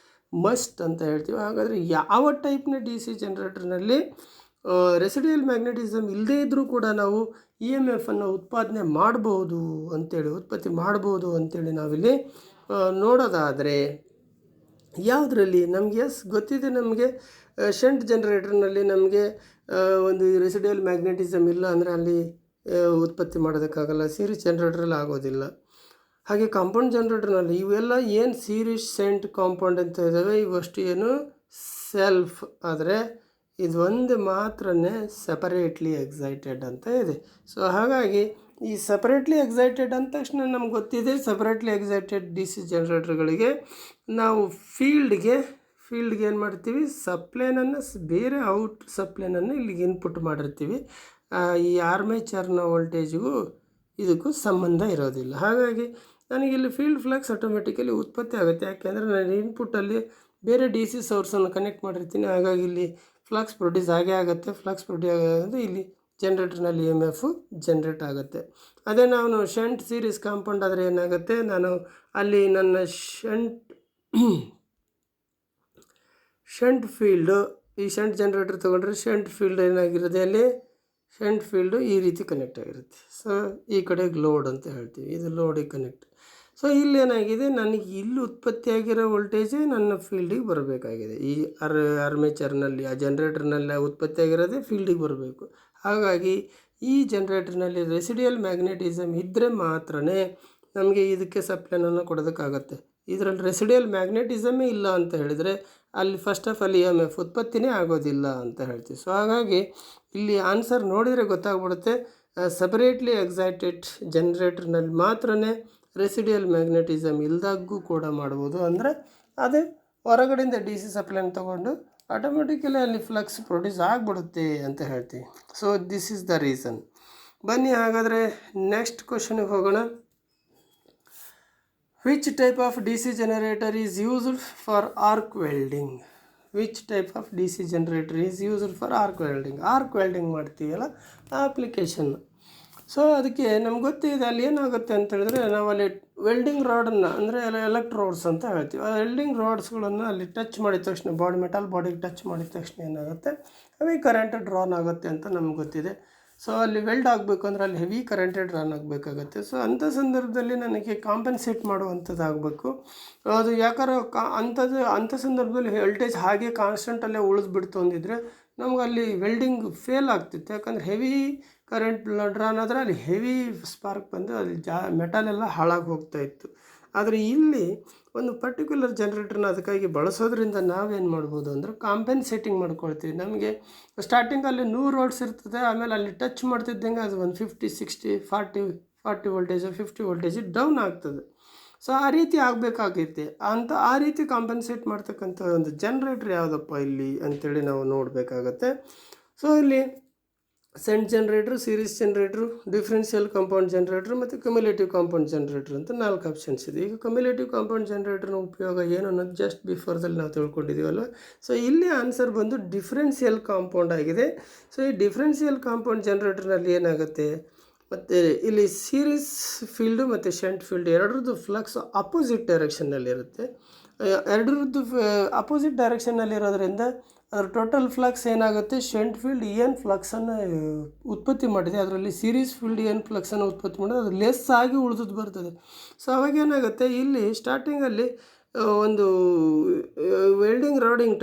ಮಸ್ಟ್ ಅಂತ ಹೇಳ್ತೀವಿ. ಹಾಗಾದರೆ ಯಾವ ಟೈಪ್ನ DC ಜನರೇಟರ್ನಲ್ಲಿ ರೆಸಿಡಿಯಲ್ ಮ್ಯಾಗ್ನೆಟಿಸಮ್ ಇಲ್ಲದೇ ಇದ್ದರೂ ಕೂಡ ನಾವು EMFನ್ನು ಉತ್ಪತ್ತಿ ಮಾಡ್ಬೋದು ಅಂತೇಳಿ ನಾವಿಲ್ಲಿ ನೋಡೋದಾದರೆ ಯಾವುದರಲ್ಲಿ ನಮಗೆ ಗೊತ್ತಿದೆ. ನಮಗೆ ಶಂಟ್ ಜನರೇಟರ್ನಲ್ಲಿ ನಮಗೆ ಒಂದು ರೆಸಿಡಿಯಲ್ ಮ್ಯಾಗ್ನೆಟಿಸಮ್ ಇಲ್ಲ ಅಂದರೆ ಅಲ್ಲಿ ಉತ್ಪತ್ತಿ ಮಾಡೋದಕ್ಕಾಗಲ್ಲ. ಸೀರೀಸ್ ಜನರೇಟ್ರಲ್ಲಿ ಆಗೋದಿಲ್ಲ. ಹಾಗೆ ಕಾಂಪೌಂಡ್ ಜನರೇಟರ್ನಲ್ಲಿ ಇವೆಲ್ಲ ಏನು ಸೀರೀಸ್ ಶಂಟ್ ಕಾಂಪೌಂಡ್ ಅಂತ ಇದ್ದಾವೆ ಇವಷ್ಟು ಏನು ಸೆಲ್ಫ್, ಆದರೆ ಇದು ಒಂದು ಮಾತ್ರನೇ ಸೆಪರೇಟ್ಲಿ ಎಕ್ಸೈಟೆಡ್ ಅಂತ ಇದೆ. ಸೊ ಹಾಗಾಗಿ ಈ ಸಪ್ರೇಟ್ಲಿ ಎಕ್ಸೈಟೆಡ್ ಅಂದ ತಕ್ಷಣ ನಮ್ಗೆ ಗೊತ್ತಿದೆ, ಸಪ್ರೇಟ್ಲಿ ಎಕ್ಸೈಟೆಡ್ DC ಜನರೇಟರ್ಗಳಿಗೆ ನಾವು ಫೀಲ್ಡ್ಗೆ ಏನು ಮಾಡ್ತೀವಿ, ಸಪ್ಲೈನನ್ನು ಬೇರೆ ಔಟ್ ಸಪ್ಲೈನನ್ನು ಇಲ್ಲಿಗೆ ಇನ್ಪುಟ್ ಮಾಡಿರ್ತೀವಿ. ಈ ಆರ್ಮೇಚರ್ನ ವೋಲ್ಟೇಜಿಗೂ ಇದಕ್ಕೂ ಸಂಬಂಧ ಇರೋದಿಲ್ಲ. ಹಾಗಾಗಿ ನನಗಿಲ್ಲಿ ಫೀಲ್ಡ್ ಫ್ಲಕ್ಸ್ ಆಟೋಮೆಟಿಕಲಿ ಉತ್ಪತ್ತಿ ಆಗುತ್ತೆ. ಯಾಕೆಂದರೆ ನಾನು ಇನ್ಪುಟ್ಟಲ್ಲಿ ಬೇರೆ DC ಸೋರ್ಸನ್ನು ಕನೆಕ್ಟ್ ಮಾಡಿರ್ತೀನಿ. ಹಾಗಾಗಿ ಇಲ್ಲಿ ಫ್ಲಕ್ಸ್ ಪ್ರೊಡ್ಯೂಸ್ ಆಗೇ ಆಗುತ್ತೆ. ಫ್ಲಕ್ಸ್ ಪ್ರೊಡ್ಯೂಸ್ ಆಗೋದು ಇಲ್ಲಿ ಜನರೇಟರ್ನಲ್ಲಿ EMF ಜನ್ರೇಟ್ ಆಗುತ್ತೆ. ಅದೇ ನಾನು ಶಂಟ್ ಸೀರೀಸ್ ಕಾಂಪೌಂಡ್ ಆದರೆ ಏನಾಗುತ್ತೆ, ನಾನು ಅಲ್ಲಿ ನನ್ನ ಶಂಟ್ ಫೀಲ್ಡು, ಈ ಶಂಟ್ ಜನರೇಟರ್ ತೊಗೊಂಡ್ರೆ ಶಂಟ್ ಫೀಲ್ಡ್ ಏನಾಗಿರುತ್ತೆ, ಅಲ್ಲಿ ಶಂಟ್ ಫೀಲ್ಡು ಈ ರೀತಿ ಕನೆಕ್ಟ್ ಆಗಿರುತ್ತೆ. ಸೊ ಈ ಕಡೆಗೆ ಲೋಡ್ ಅಂತ ಹೇಳ್ತೀವಿ, ಇದು ಲೋಡಿಗೆ ಕನೆಕ್ಟ್. ಸೊ ಇಲ್ಲೇನಾಗಿದೆ, ನನಗೆ ಇಲ್ಲಿ ಉತ್ಪತ್ತಿಯಾಗಿರೋ ವೋಲ್ಟೇಜೇ ನನ್ನ ಫೀಲ್ಡಿಗೆ ಬರಬೇಕಾಗಿದೆ. ಈ ಆರ್ಮೇಚರ್ನಲ್ಲಿ, ಆ ಜನ್ರೇಟರ್ನಲ್ಲಿ ಉತ್ಪತ್ತಿಯಾಗಿರೋದೇ ಫೀಲ್ಡಿಗೆ ಬರಬೇಕು. ಹಾಗಾಗಿ ಈ ಜನ್ರೇಟರ್ನಲ್ಲಿ ರೆಸಿಡಿಯಲ್ ಮ್ಯಾಗ್ನೆಟಿಸಮ್ ಇದ್ದರೆ ಮಾತ್ರ ನಮಗೆ ಇದಕ್ಕೆ ಸಪ್ಲೈನನ್ನು ಕೊಡೋದಕ್ಕಾಗತ್ತೆ. ಇದರಲ್ಲಿ ರೆಸಿಡಿಯಲ್ ಮ್ಯಾಗ್ನೆಟಿಸಮೇ ಇಲ್ಲ ಅಂತ ಹೇಳಿದರೆ ಅಲ್ಲಿ ಫಸ್ಟ್ ಆಫ್ ಆಲ್ EMF ಉತ್ಪತ್ತಿನೇ ಆಗೋದಿಲ್ಲ ಅಂತ ಹೇಳ್ತೀವಿ. ಸೊ ಹಾಗಾಗಿ ಇಲ್ಲಿ ಆನ್ಸರ್ ನೋಡಿದರೆ ಗೊತ್ತಾಗ್ಬಿಡುತ್ತೆ, ಸಪರೇಟ್ಲಿ ಎಕ್ಸೈಟೆಡ್ ಜನ್ರೇಟರ್ನಲ್ಲಿ ಮಾತ್ರ ರೆಸಿಡಿಯಲ್ ಮ್ಯಾಗ್ನೆಟಿಸಮ್ ಇಲ್ದಾಗೂ ಕೂಡ ಮಾಡ್ಬೋದು. ಅಂದರೆ ಅದೇ ಹೊರಗಡೆಯಿಂದ DC ಸಪ್ಲೈನ ತೊಗೊಂಡು ಆಟೋಮೆಟಿಕಲಿ ಅಲ್ಲಿ ಫ್ಲಕ್ಸ್ ಪ್ರೊಡ್ಯೂಸ್ ಆಗಿಬಿಡುತ್ತೆ ಅಂತ ಹೇಳ್ತೀವಿ. So this is the reason. ಬನ್ನಿ ಹಾಗಾದರೆ ನೆಕ್ಸ್ಟ್ ಕ್ವಶನಿಗೆ ಹೋಗೋಣ. Which type of DC generator is used for arc welding? Which type of DC generator is used for arc welding? Arc welding ಮಾಡ್ತೀವಲ್ಲ ಆ application. So ಅದಕ್ಕೆ ನಮ್ಗೆ ಗೊತ್ತಿದೆ, ಅಲ್ಲಿ ಏನಾಗುತ್ತೆ ಅಂತ ಹೇಳಿದ್ರೆ, ನಾವು ಅಲ್ಲಿ ವೆಲ್ಡಿಂಗ್ ರಾಡನ್ನು ಅಂದರೆ ಎಲೆಕ್ಟ್ರೋಡ್ಸ್ ಅಂತ ಹೇಳ್ತೀವಿ. ಆ ವೆಲ್ಡಿಂಗ್ ರಾಡ್ಸ್ಗಳನ್ನು ಅಲ್ಲಿ ಟಚ್ ಮಾಡಿದ ತಕ್ಷಣ, ಮೆಟಲ್ ಬಾಡಿಗೆ ಟಚ್ ಮಾಡಿದ ತಕ್ಷಣ ಏನಾಗುತ್ತೆ, ಹೆವಿ ಕರೆಂಟ್ ಡ್ರಾನ್ ಆಗುತ್ತೆ ಅಂತ ನಮ್ಗೆ ಗೊತ್ತಿದೆ. ಸೊ ಅಲ್ಲಿ ವೆಲ್ಡ್ ಆಗಬೇಕು ಅಂದರೆ ಅಲ್ಲಿ ಹೆವಿ ಕರೆಂಟೆಡ್ ರನ್ ಆಗಬೇಕಾಗತ್ತೆ. ಸೊ ಅಂಥ ಸಂದರ್ಭದಲ್ಲಿ ನನಗೆ ಕಾಂಪನ್ಸೇಟ್ ಮಾಡುವಂಥದ್ದು ಆಗಬೇಕು. ಅದು ಯಾಕಾರ ಅಂಥ ಸಂದರ್ಭದಲ್ಲಿ ವೋಲ್ಟೇಜ್ ಹಾಗೆ ಕಾನ್ಸ್ಟೆಂಟಲ್ಲೇ ಉಳಿದ್ಬಿಡ್ತು ಅಂದಿದ್ರೆ ನಮ್ಗೆ ಅಲ್ಲಿ ವೆಲ್ಡಿಂಗ್ ಫೇಲ್ ಆಗ್ತಿತ್ತು. ಯಾಕಂದರೆ ಹೆವಿ ಕರೆಂಟ್ ಡ್ರಾನ್ ಆದರೆ ಅಲ್ಲಿ ಹೆವಿ ಸ್ಪಾರ್ಕ್ ಬಂದು ಅಲ್ಲಿ ಮೆಟಲೆಲ್ಲ ಹಾಳಾಗಿ ಹೋಗ್ತಾಯಿತ್ತು. ಆದರೆ ಇಲ್ಲಿ ಒಂದು ಪರ್ಟಿಕ್ಯುಲರ್ ಜನ್ರೇಟರ್ನ ಅದಕ್ಕಾಗಿ ಬಳಸೋದ್ರಿಂದ ನಾವೇನು ಮಾಡ್ಬೋದು ಅಂದರೆ ಕಾಂಪೆನ್ಸೇಟಿಂಗ್ ಮಾಡ್ಕೊಳ್ತೀವಿ. ನಮಗೆ ಸ್ಟಾರ್ಟಿಂಗಲ್ಲಿ 100 ವಾಟ್ಸ್ ಇರ್ತದೆ, ಆಮೇಲೆ ಅಲ್ಲಿ ಟಚ್ ಮಾಡ್ತಿದ್ದಂಗೆ ಅದು ಒಂದು 50, 60, 40 ವೋಲ್ಟೇಜು 50 ವೋಲ್ಟೇಜು ಡೌನ್ ಆಗ್ತದೆ. ಸೊ ಆ ರೀತಿ ಆಗಬೇಕಾಗೈತೆ. ಆ ರೀತಿ ಕಾಂಪೆನ್ಸೇಟ್ ಮಾಡ್ತಕ್ಕಂಥ ಒಂದು ಜನ್ರೇಟ್ರ್ ಯಾವುದಪ್ಪ ಇಲ್ಲಿ ಅಂಥೇಳಿ ನಾವು ನೋಡಬೇಕಾಗತ್ತೆ. ಸೊ ಇಲ್ಲಿ shunt generator, series generator, differential compound generator ಮತ್ತು ಕಮ್ಯುಲೇಟಿವ್ ಕಾಂಪೌಂಡ್ ಜನ್ರೇಟ್ರ್ ಅಂತ 4 ಆಪ್ಷನ್ಸ್ ಇದೆ. ಈಗ ಕಮ್ಯುಲೇಟಿವ್ ಕಾಂಪೌಂಡ್ ಜನ್ರೇಟರ್ನ ಉಪಯೋಗ ಏನು ಅನ್ನೋದು ಜಸ್ಟ್ ಬಿಫೋರ್ದಲ್ಲಿ ನಾವು ತಿಳ್ಕೊಂಡಿದ್ದೀವಲ್ಲ. ಸೊ ಇಲ್ಲಿ ಆನ್ಸರ್ ಬಂದು ಡಿಫ್ರೆನ್ಷಿಯಲ್ ಕಾಂಪೌಂಡ್ ಆಗಿದೆ. ಸೊ ಈ ಡಿಫ್ರೆನ್ಷಿಯಲ್ ಕಾಂಪೌಂಡ್ ಜನ್ರೇಟರ್ನಲ್ಲಿ ಏನಾಗುತ್ತೆ, ಮತ್ತು ಇಲ್ಲಿ ಸೀರೀಸ್ ಫೀಲ್ಡು ಮತ್ತು ಶಂಟ್ ಫೀಲ್ಡ್ ಎರಡರದ್ದು ಫ್ಲಕ್ಸ್ ಅಪೋಸಿಟ್ ಡೈರೆಕ್ಷನ್ನಲ್ಲಿರುತ್ತೆ. ಎರಡರದ್ದು ಅಪೋಸಿಟ್ ಡೈರೆಕ್ಷನ್ನಲ್ಲಿರೋದ್ರಿಂದ ಅದರ ಟೋಟಲ್ ಫ್ಲಕ್ಸ್ ಏನಾಗುತ್ತೆ, ಶಂಟ್ ಫೀಲ್ಡ್ ಏನು ಫ್ಲಕ್ಸನ್ನು ಉತ್ಪತ್ತಿ ಮಾಡಿದೆ ಅದರಲ್ಲಿ ಸೀರೀಸ್ ಫೀಲ್ಡ್ ಏನು ಫ್ಲಕ್ಸನ್ನು ಉತ್ಪತ್ತಿ ಮಾಡಿದೆ ಅದು ಲೆಸ್ ಆಗಿ ಉಳಿದು ಬರ್ತದೆ. ಸೊ ಅವಾಗ ಏನಾಗುತ್ತೆ, ಇಲ್ಲಿ ಸ್ಟಾರ್ಟಿಂಗಲ್ಲಿ ಒಂದು ವೆಲ್ಡಿಂಗ್ ರಾಡಿಂಗ್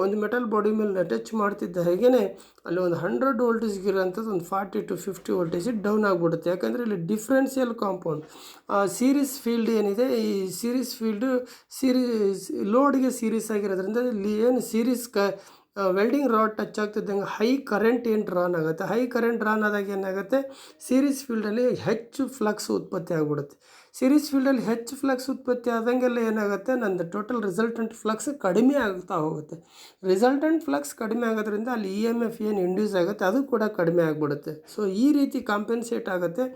ಒಂದು ಮೆಟಲ್ ಬಾಡಿ ಮೇಲೆ ಟಚ್ ಮಾಡ್ತಿದ್ದ ಹಾಗೇ ಅಲ್ಲಿ ಒಂದು 100 ವೋಲ್ಟೇಜ್ಗಿರೋಂಥದ್ದು ಒಂದು 40 to 50 ವೋಲ್ಟೇಜ್ ಡೌನ್ ಆಗಿಬಿಡುತ್ತೆ. ಯಾಕಂದರೆ ಇಲ್ಲಿ ಡಿಫ್ರೆನ್ಷಿಯಲ್ ಕಾಂಪೌಂಡ್ ಸೀರೀಸ್ ಫೀಲ್ಡ್ ಏನಿದೆ, ಈ ಸೀರೀಸ್ ಫೀಲ್ಡು ಲೋಡ್ಗೆ ಸೀರೀಸ್ ಆಗಿರೋದ್ರಿಂದ ಇಲ್ಲಿ ಏನು ಸೀರೀಸ್ ವೆಲ್ಡಿಂಗ್ ರಾಡ್ ಟಚ್ ಆಗ್ತಿದ್ದಂಗೆ ಹೈ ಕರೆಂಟ್ ಏನು ಡ್ರಾನ್ ಆಗುತ್ತೆ. ಹೈ ಕರೆಂಟ್ ಡ್ರಾನ್ ಆದಾಗ ಏನಾಗುತ್ತೆ, ಸೀರೀಸ್ ಫೀಲ್ಡಲ್ಲಿ ಹೆಚ್ಚು ಫ್ಲಕ್ಸ್ ಉತ್ಪತ್ತಿ ಆಗಿಬಿಡುತ್ತೆ. ಸೀರೀಸ್ ಫೀಲ್ಡಲ್ಲಿ ಹೆಚ್ಚು ಫ್ಲಕ್ಸ್ ಉತ್ಪತ್ತಿ ಆದಂಗೆಲ್ಲ ಏನಾಗುತ್ತೆ, ನಂದು ಟೋಟಲ್ ರಿಸಲ್ಟೆಂಟ್ ಫ್ಲಕ್ಸ್ ಕಡಿಮೆ ಆಗ್ತಾ ಹೋಗುತ್ತೆ. ರಿಸಲ್ಟೆಂಟ್ ಫ್ಲಕ್ಸ್ ಕಡಿಮೆ ಆಗೋದ್ರಿಂದ ಅಲ್ಲಿ EMF ಏನು ಇಂಡ್ಯೂಸ್ ಆಗುತ್ತೆ ಅದು ಕೂಡ ಕಡಿಮೆ ಆಗಿಬಿಡುತ್ತೆ. ಸೊ ಈ ರೀತಿ ಕಾಂಪೆನ್ಸೇಟ್ ಆಗುತ್ತೆ.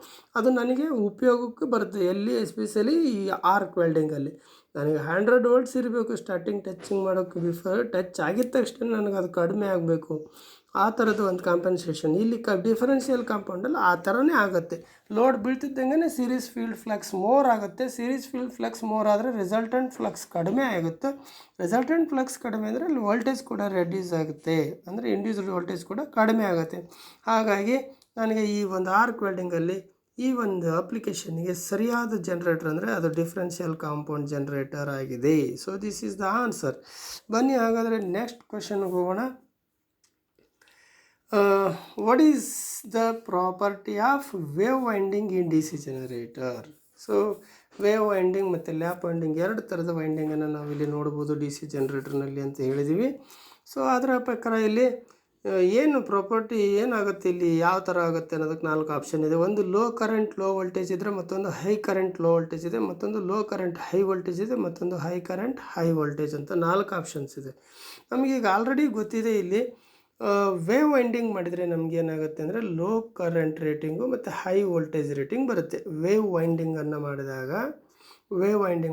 ಅದು ನನಗೆ ಉಪಯೋಗಕ್ಕೆ ಬರುತ್ತೆ. ಎಲ್ಲಿ ಎಸ್ಪೆಷಲಿ ಈ ಆರ್ಕ್ ವೆಲ್ಡಿಂಗಲ್ಲಿ ನನಗೆ 100 ವೋಲ್ಟ್ಸ್ ಇರಬೇಕು ಸ್ಟಾರ್ಟಿಂಗ್ ಟಚಿಂಗ್ ಮಾಡೋಕ್ಕೆ. ಬಿಫೋರ್ ಟಚ್ ಆಗಿದ ತಕ್ಷಣ ನನಗೆ ಅದು ಕಡಿಮೆ ಆಗಬೇಕು. ಆ ಥರದ್ದು ಒಂದು ಕಾಂಪೆನ್ಸೇಷನ್ ಇಲ್ಲಿ ಡಿಫರೆನ್ಷಿಯಲ್ ಕಾಂಪೌಂಡಲ್ಲಿ ಆ ಥರನೇ ಆಗುತ್ತೆ. ಲೋಡ್ ಬೀಳ್ತಿದ್ದಂಗೆ ಸೀರೀಸ್ ಫೀಲ್ಡ್ ಫ್ಲಕ್ಸ್ ಮೋರ್ ಆಗುತ್ತೆ. ಸೀರೀಸ್ ಫೀಲ್ಡ್ ಫ್ಲಕ್ಸ್ ಮೋರ್ ಆದರೆ ರಿಸಲ್ಟೆಂಟ್ ಫ್ಲಕ್ಸ್ ಕಡಿಮೆ ಆಗುತ್ತೆ. ರಿಸಲ್ಟೆಂಟ್ ಫ್ಲಕ್ಸ್ ಕಡಿಮೆ ಅಂದರೆ ಅಲ್ಲಿ ವೋಲ್ಟೇಜ್ ಕೂಡ ರೆಡ್ಯೂಸ್ ಆಗುತ್ತೆ, ಅಂದರೆ ಇಂಡ್ಯೂಸ್ಡ್ ವೋಲ್ಟೇಜ್ ಕೂಡ ಕಡಿಮೆ ಆಗುತ್ತೆ. ಹಾಗಾಗಿ ನನಗೆ ಈ ಒಂದು ಆರ್ಕ್ ವೆಲ್ಡಿಂಗಲ್ಲಿ ಈ ಒಂದು ಅಪ್ಲಿಕೇಶನ್ಗೆ ಸರಿಯಾದ ಜನ್ರೇಟರ್ ಅಂದರೆ ಅದು ಡಿಫ್ರೆನ್ಷಿಯಲ್ ಕಾಂಪೌಂಡ್ ಜನ್ರೇಟರ್ ಆಗಿದೆ. So this is the answer. ಬನ್ನಿ ಹಾಗಾದರೆ ನೆಕ್ಸ್ಟ್ ಕ್ವೆಶನ್ಗೆ ಹೋಗೋಣ. What is the property of wave winding in DC generator? So wave winding ಮತ್ತು ಲ್ಯಾಪ್ ವೈಂಡಿಂಗ್ 2 ಥರದ ವೈಂಡಿಂಗನ್ನು ನಾವಿಲ್ಲಿ ನೋಡ್ಬೋದು DC ಜನರೇಟರ್ನಲ್ಲಿ ಅಂತ ಹೇಳಿದ್ದೀವಿ. ಸೊ ಅದರ ಪ್ರಕಾರ ಇಲ್ಲಿ ಏನು ಪ್ರಾಪರ್ಟಿ ಏನಾಗುತ್ತೆ, ಇಲ್ಲಿ ಯಾವ ಥರ ಆಗುತ್ತೆ ಅನ್ನೋದಕ್ಕೆ 4 ಆಪ್ಷನ್ ಇದೆ. ಒಂದು ಲೋ ಕರೆಂಟ್ ಲೋ ವೋಲ್ಟೇಜ್ ಇದ್ದರೆ, ಮತ್ತೊಂದು ಹೈ ಕರೆಂಟ್ ಲೋ ವೋಲ್ಟೇಜ್ ಇದೆ, ಮತ್ತೊಂದು ಲೋ ಕರೆಂಟ್ ಹೈ ವೋಲ್ಟೇಜ್ ಇದೆ, ಮತ್ತೊಂದು ಹೈ ಕರೆಂಟ್ ಹೈ ವೋಲ್ಟೇಜ್ ಅಂತ 4 ಆಪ್ಷನ್ಸ್ ಇದೆ. ನಮಗೀಗ ಆಲ್ರೆಡಿ ಗೊತ್ತಿದೆ, ಇಲ್ಲಿ ವೇವ್ ವೈಂಡಿಂಗ್ ಮಾಡಿದರೆ ನಮಗೇನಾಗುತ್ತೆ ಅಂದರೆ ಲೋ ಕರೆಂಟ್ ರೇಟಿಂಗು ಮತ್ತು ಹೈ ವೋಲ್ಟೇಜ್ ರೇಟಿಂಗ್ ಬರುತ್ತೆ. ವೇವ್ ವೈಂಡಿಂಗನ್ನು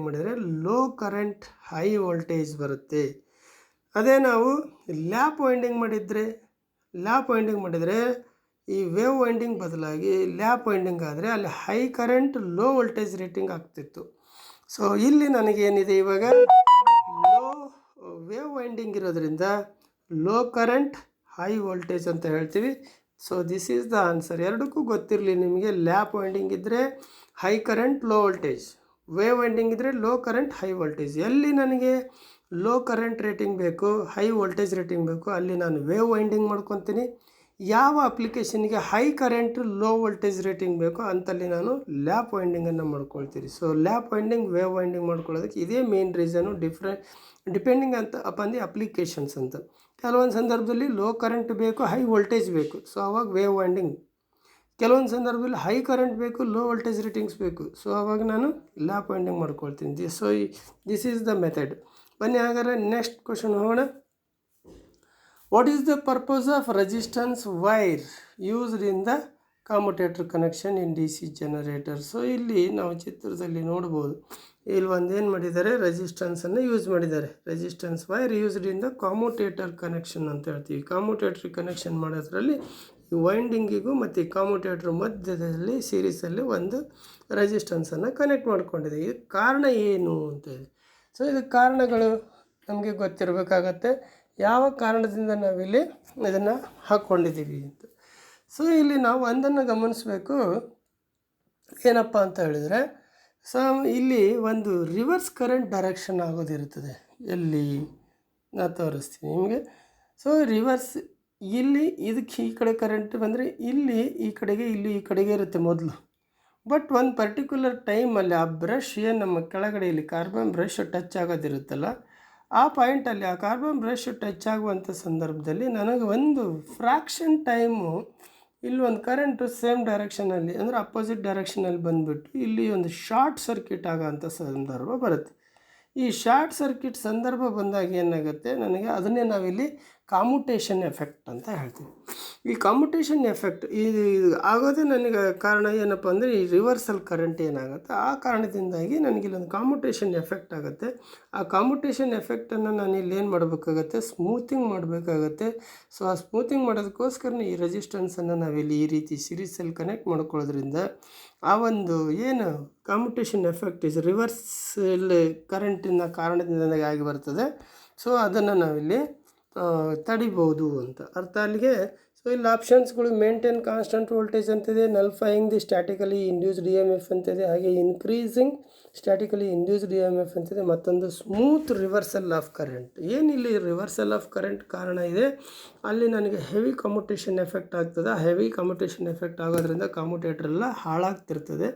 ಮಾಡಿದರೆ ಲೋ ಕರೆಂಟ್ ಹೈ ವೋಲ್ಟೇಜ್ ಬರುತ್ತೆ. ಅದೇ ನಾವು ಲ್ಯಾಪ್ ವೈಂಡಿಂಗ್ ಮಾಡಿದರೆ ಈ ವೇವ್ ವೈಂಡಿಂಗ್ ಬದಲಾಗಿ ಲ್ಯಾಪ್ ವೈಂಡಿಂಗ್ ಆದರೆ ಅಲ್ಲಿ high current low voltage rating ಆಗ್ತಿತ್ತು. ಸೊ ಇಲ್ಲಿ ನನಗೇನಿದೆ ಇವಾಗ ಲೋ ವೇವ್ ವೈಂಡಿಂಗ್ ಇರೋದ್ರಿಂದ ಲೋ ಕರೆಂಟ್ ಹೈ ವೋಲ್ಟೇಜ್ ಅಂತ ಹೇಳ್ತೀವಿ. So this is the answer. ಎರಡಕ್ಕೂ ಗೊತ್ತಿರಲಿ ನಿಮಗೆ, ಲ್ಯಾಪ್ ವೈಂಡಿಂಗ್ ಇದ್ದರೆ high current low voltage, wave winding ಇದ್ದರೆ ಲೋ ಕರೆಂಟ್ ಹೈ ವೋಲ್ಟೇಜ್. ಎಲ್ಲಿ ನನಗೆ ಲೋ ಕರೆಂಟ್ ರೇಟಿಂಗ್ ಬೇಕು, ಹೈ ವೋಲ್ಟೇಜ್ ರೇಟಿಂಗ್ ಬೇಕು, ಅಲ್ಲಿ ನಾನು ವೇವ್ ವೈಂಡಿಂಗ್ ಮಾಡ್ಕೊತೀನಿ. ಯಾವ ಅಪ್ಲಿಕೇಶನ್ಗೆ high current low voltage rating ಬೇಕೋ ಅಂತಲ್ಲಿ ನಾನು ಲ್ಯಾಪ್ ವೈಂಡಿಂಗನ್ನು ಮಾಡ್ಕೊಳ್ತೀನಿ. ಸೊ ಲ್ಯಾಪ್ ವೈಂಡಿಂಗ್ ವೇವ್ ವೈಂಡಿಂಗ್ ಮಾಡ್ಕೊಳ್ಳೋದಕ್ಕೆ ಇದೇ ಮೇನ್ ರೀಸನು, ಡಿಪೆಂಡಿಂಗ್ ಅಂತ ಅಪಾನ್ ದಿ ಅಪ್ಲಿಕೇಶನ್ಸ್ ಅಂತ. ಕೆಲವೊಂದು ಸಂದರ್ಭದಲ್ಲಿ ಲೋ ಕರೆಂಟ್ ಬೇಕು, ಹೈ ವೋಲ್ಟೇಜ್ ಬೇಕು, ಸೊ ಆವಾಗ ವೇವ್ ವೈಂಡಿಂಗ್. ಕೆಲವೊಂದು ಸಂದರ್ಭದಲ್ಲಿ ಹೈ ಕರೆಂಟ್ ಬೇಕು, ಲೋ ವೋಲ್ಟೇಜ್ ರೇಟಿಂಗ್ಸ್ ಬೇಕು, ಸೊ ಆವಾಗ ನಾನು ಲ್ಯಾಪ್ ವೈಂಡಿಂಗ್ ಮಾಡ್ಕೊಳ್ತೀನಿ. So this is the method. ಬನ್ನಿ ಹಾಗಾದ್ರೆ ನೆಕ್ಸ್ಟ್ ಕ್ವಶನ್ ಹೋಗೋಣ. What is the purpose of resistance wire used in the ಕಾಮುಟೇಟರ್ connection in D C generator? So ಇಲ್ಲಿ ನಾವು ಚಿತ್ರದಲ್ಲಿ ನೋಡ್ಬೋದು, ಇಲ್ಲಿ ಒಂದೇನು ಮಾಡಿದ್ದಾರೆ, ರೆಸಿಸ್ಟೆನ್ಸನ್ನು ಯೂಸ್ ಮಾಡಿದ್ದಾರೆ. Resistance wire used in the ಕಾಮುಟೇಟರ್ connection ಅಂತ ಹೇಳ್ತೀವಿ. ಕಾಮುಟೇಟರ್ ಕನೆಕ್ಷನ್ ಮಾಡೋದ್ರಲ್ಲಿ ಈ ವೈಂಡಿಂಗಿಗೂ ಮತ್ತು ಕಾಮುಟೇಟರ್ ಮಧ್ಯದಲ್ಲಿ ಸೀರೀಸಲ್ಲಿ ಒಂದು ರೆಸಿಸ್ಟೆನ್ಸನ್ನು ಕನೆಕ್ಟ್ ಮಾಡ್ಕೊಂಡಿದೆ. ಇದಕ್ಕೆ ಕಾರಣ ಏನು ಅಂತ ಇದೆ. ಸೊ ಇದಕ್ಕೆ ಕಾರಣಗಳು ನಮಗೆ ಗೊತ್ತಿರಬೇಕಾಗತ್ತೆ, ಯಾವ ಕಾರಣದಿಂದ ನಾವಿಲ್ಲಿ ಇದನ್ನು ಹಾಕ್ಕೊಂಡಿದ್ದೀವಿ ಅಂತ. ಸೊ ಇಲ್ಲಿ ನಾವು ಒಂದನ್ನು ಗಮನಿಸಬೇಕು, ಏನಪ್ಪ ಅಂತ ಹೇಳಿದರೆ, ಸೊ ಇಲ್ಲಿ ಒಂದು ರಿವರ್ಸ್ ಕರೆಂಟ್ ಡೈರೆಕ್ಷನ್ ಆಗೋದಿರುತ್ತದೆ. ಎಲ್ಲಿ ನಾನು ತೋರಿಸ್ತೀನಿ ನಿಮಗೆ. ಸೊ ರಿವರ್ಸ್ ಇಲ್ಲಿ ಇದಕ್ಕೆ ಈ ಕಡೆ ಕರೆಂಟ್ ಬಂದರೆ ಇಲ್ಲಿ ಈ ಕಡೆಗೆ, ಇಲ್ಲಿ ಈ ಕಡೆಗೆ ಇರುತ್ತೆ ಮೊದಲು. ಬಟ್ ಒಂದು ಪರ್ಟಿಕ್ಯುಲರ್ ಟೈಮಲ್ಲಿ ಆ ಬ್ರಷ್ ಏನು ನಮ್ಮ ಕೆಳಗಡೆ ಇಲ್ಲಿ ಕಾರ್ಬನ್ ಬ್ರಷ್ ಟಚ್ ಆಗೋದಿರುತ್ತಲ್ಲ, ಆ ಪಾಯಿಂಟಲ್ಲಿ ಆ ಕಾರ್ಬನ್ ಬ್ರಷ್ ಟಚ್ ಆಗುವಂಥ ಸಂದರ್ಭದಲ್ಲಿ ನನಗೆ ಒಂದು ಫ್ರ್ಯಾಕ್ಷನ್ ಟೈಮು ಇಲ್ಲಿ ಒಂದು ಕರೆಂಟು ಸೇಮ್ ಡೈರೆಕ್ಷನಲ್ಲಿ ಅಂದರೆ ಅಪೋಸಿಟ್ ಡೈರೆಕ್ಷನಲ್ಲಿ ಬಂದುಬಿಟ್ಟು ಇಲ್ಲಿ ಒಂದು ಶಾರ್ಟ್ ಸರ್ಕ್ಯೂಟ್ ಆಗೋಂಥ ಸಂದರ್ಭ ಬರುತ್ತೆ. ಈ ಶಾರ್ಟ್ ಸರ್ಕ್ಯೂಟ್ ಸಂದರ್ಭ ಬಂದಾಗ ಏನಾಗುತ್ತೆ, ನನಗೆ ಅದನ್ನೇ ನಾವಿಲ್ಲಿ ಕಾಮುಟೇಷನ್ ಎಫೆಕ್ಟ್ ಅಂತ ಹೇಳ್ತೀವಿ. ಈ ಕಾಮುಟೇಷನ್ ಎಫೆಕ್ಟ್ ಇದು ಆಗೋದೇ ನನಗೆ ಕಾರಣ ಏನಪ್ಪ ಅಂದರೆ, ಈ ರಿವರ್ಸಲ್ ಕರೆಂಟ್ ಏನಾಗುತ್ತೆ ಆ ಕಾರಣದಿಂದಾಗಿ ನನಗೆ ಇಲ್ಲೊಂದು ಕಾಮುಟೇಷನ್ ಎಫೆಕ್ಟ್ ಆಗುತ್ತೆ. ಆ ಕಾಮುಟೇಷನ್ ಎಫೆಕ್ಟನ್ನು ನಾನು ಇಲ್ಲಿ ಏನು ಮಾಡಬೇಕಾಗತ್ತೆ, ಸ್ಮೂತಿಂಗ್ ಮಾಡಬೇಕಾಗತ್ತೆ. ಸೊ ಆ ಸ್ಮೂತಿಂಗ್ ಮಾಡೋದಕ್ಕೋಸ್ಕರ ಈ ರೆಸಿಸ್ಟೆನ್ಸನ್ನು ನಾವಿಲ್ಲಿ ಈ ರೀತಿ ಸೀರೀಸಲ್ಲಿ ಕನೆಕ್ಟ್ ಮಾಡ್ಕೊಳ್ಳೋದ್ರಿಂದ ಆ ಒಂದು ಏನು ಕಾಮುಟೇಷನ್ ಎಫೆಕ್ಟ್ ಇಸ್ ರಿವರ್ಸಲ್ ಕರೆಂಟಿನ ಕಾರಣದಿಂದ ಆಗಿ ಬರ್ತದೆ. ಸೊ ಅದನ್ನು ನಾವಿಲ್ಲಿ ತಡಿಬೋದು ಅಂತ ಅರ್ಥ ಅಲ್ಲಿಗೆ. ಸೊ ಇಲ್ಲಿ ಆಪ್ಷನ್ಸ್ಗಳು ಮೇಂಟೈನ್ ಕಾನ್ಸ್ಟೆಂಟ್ ವೋಲ್ಟೇಜ್ ಅಂತಿದೆ, nullifying the statically induced E M F ಅಂತಿದೆ, ಹಾಗೆ increasing statically induced E M F ಅಂತಿದೆ, ಮತ್ತೊಂದು ಸ್ಮೂತ್ ರಿವರ್ಸಲ್ ಆಫ್ ಕರೆಂಟ್. ಏನಿಲ್ಲಿ ರಿವರ್ಸಲ್ ಆಫ್ ಕರೆಂಟ್ ಕಾರಣ ಇದೆ, ಅಲ್ಲಿ ನನಗೆ ಹೆವಿ ಕಮ್ಯುಟೇಷನ್ ಎಫೆಕ್ಟ್ ಆಗ್ತದೆ. ಹೆವಿ ಕಮ್ಯುಟೇಷನ್ ಎಫೆಕ್ಟ್ ಆಗೋದ್ರಿಂದ ಕಮ್ಯುಟೇಟರ್ ಎಲ್ಲ ಹಾಳಾಗ್ತಿರ್ತದೆ.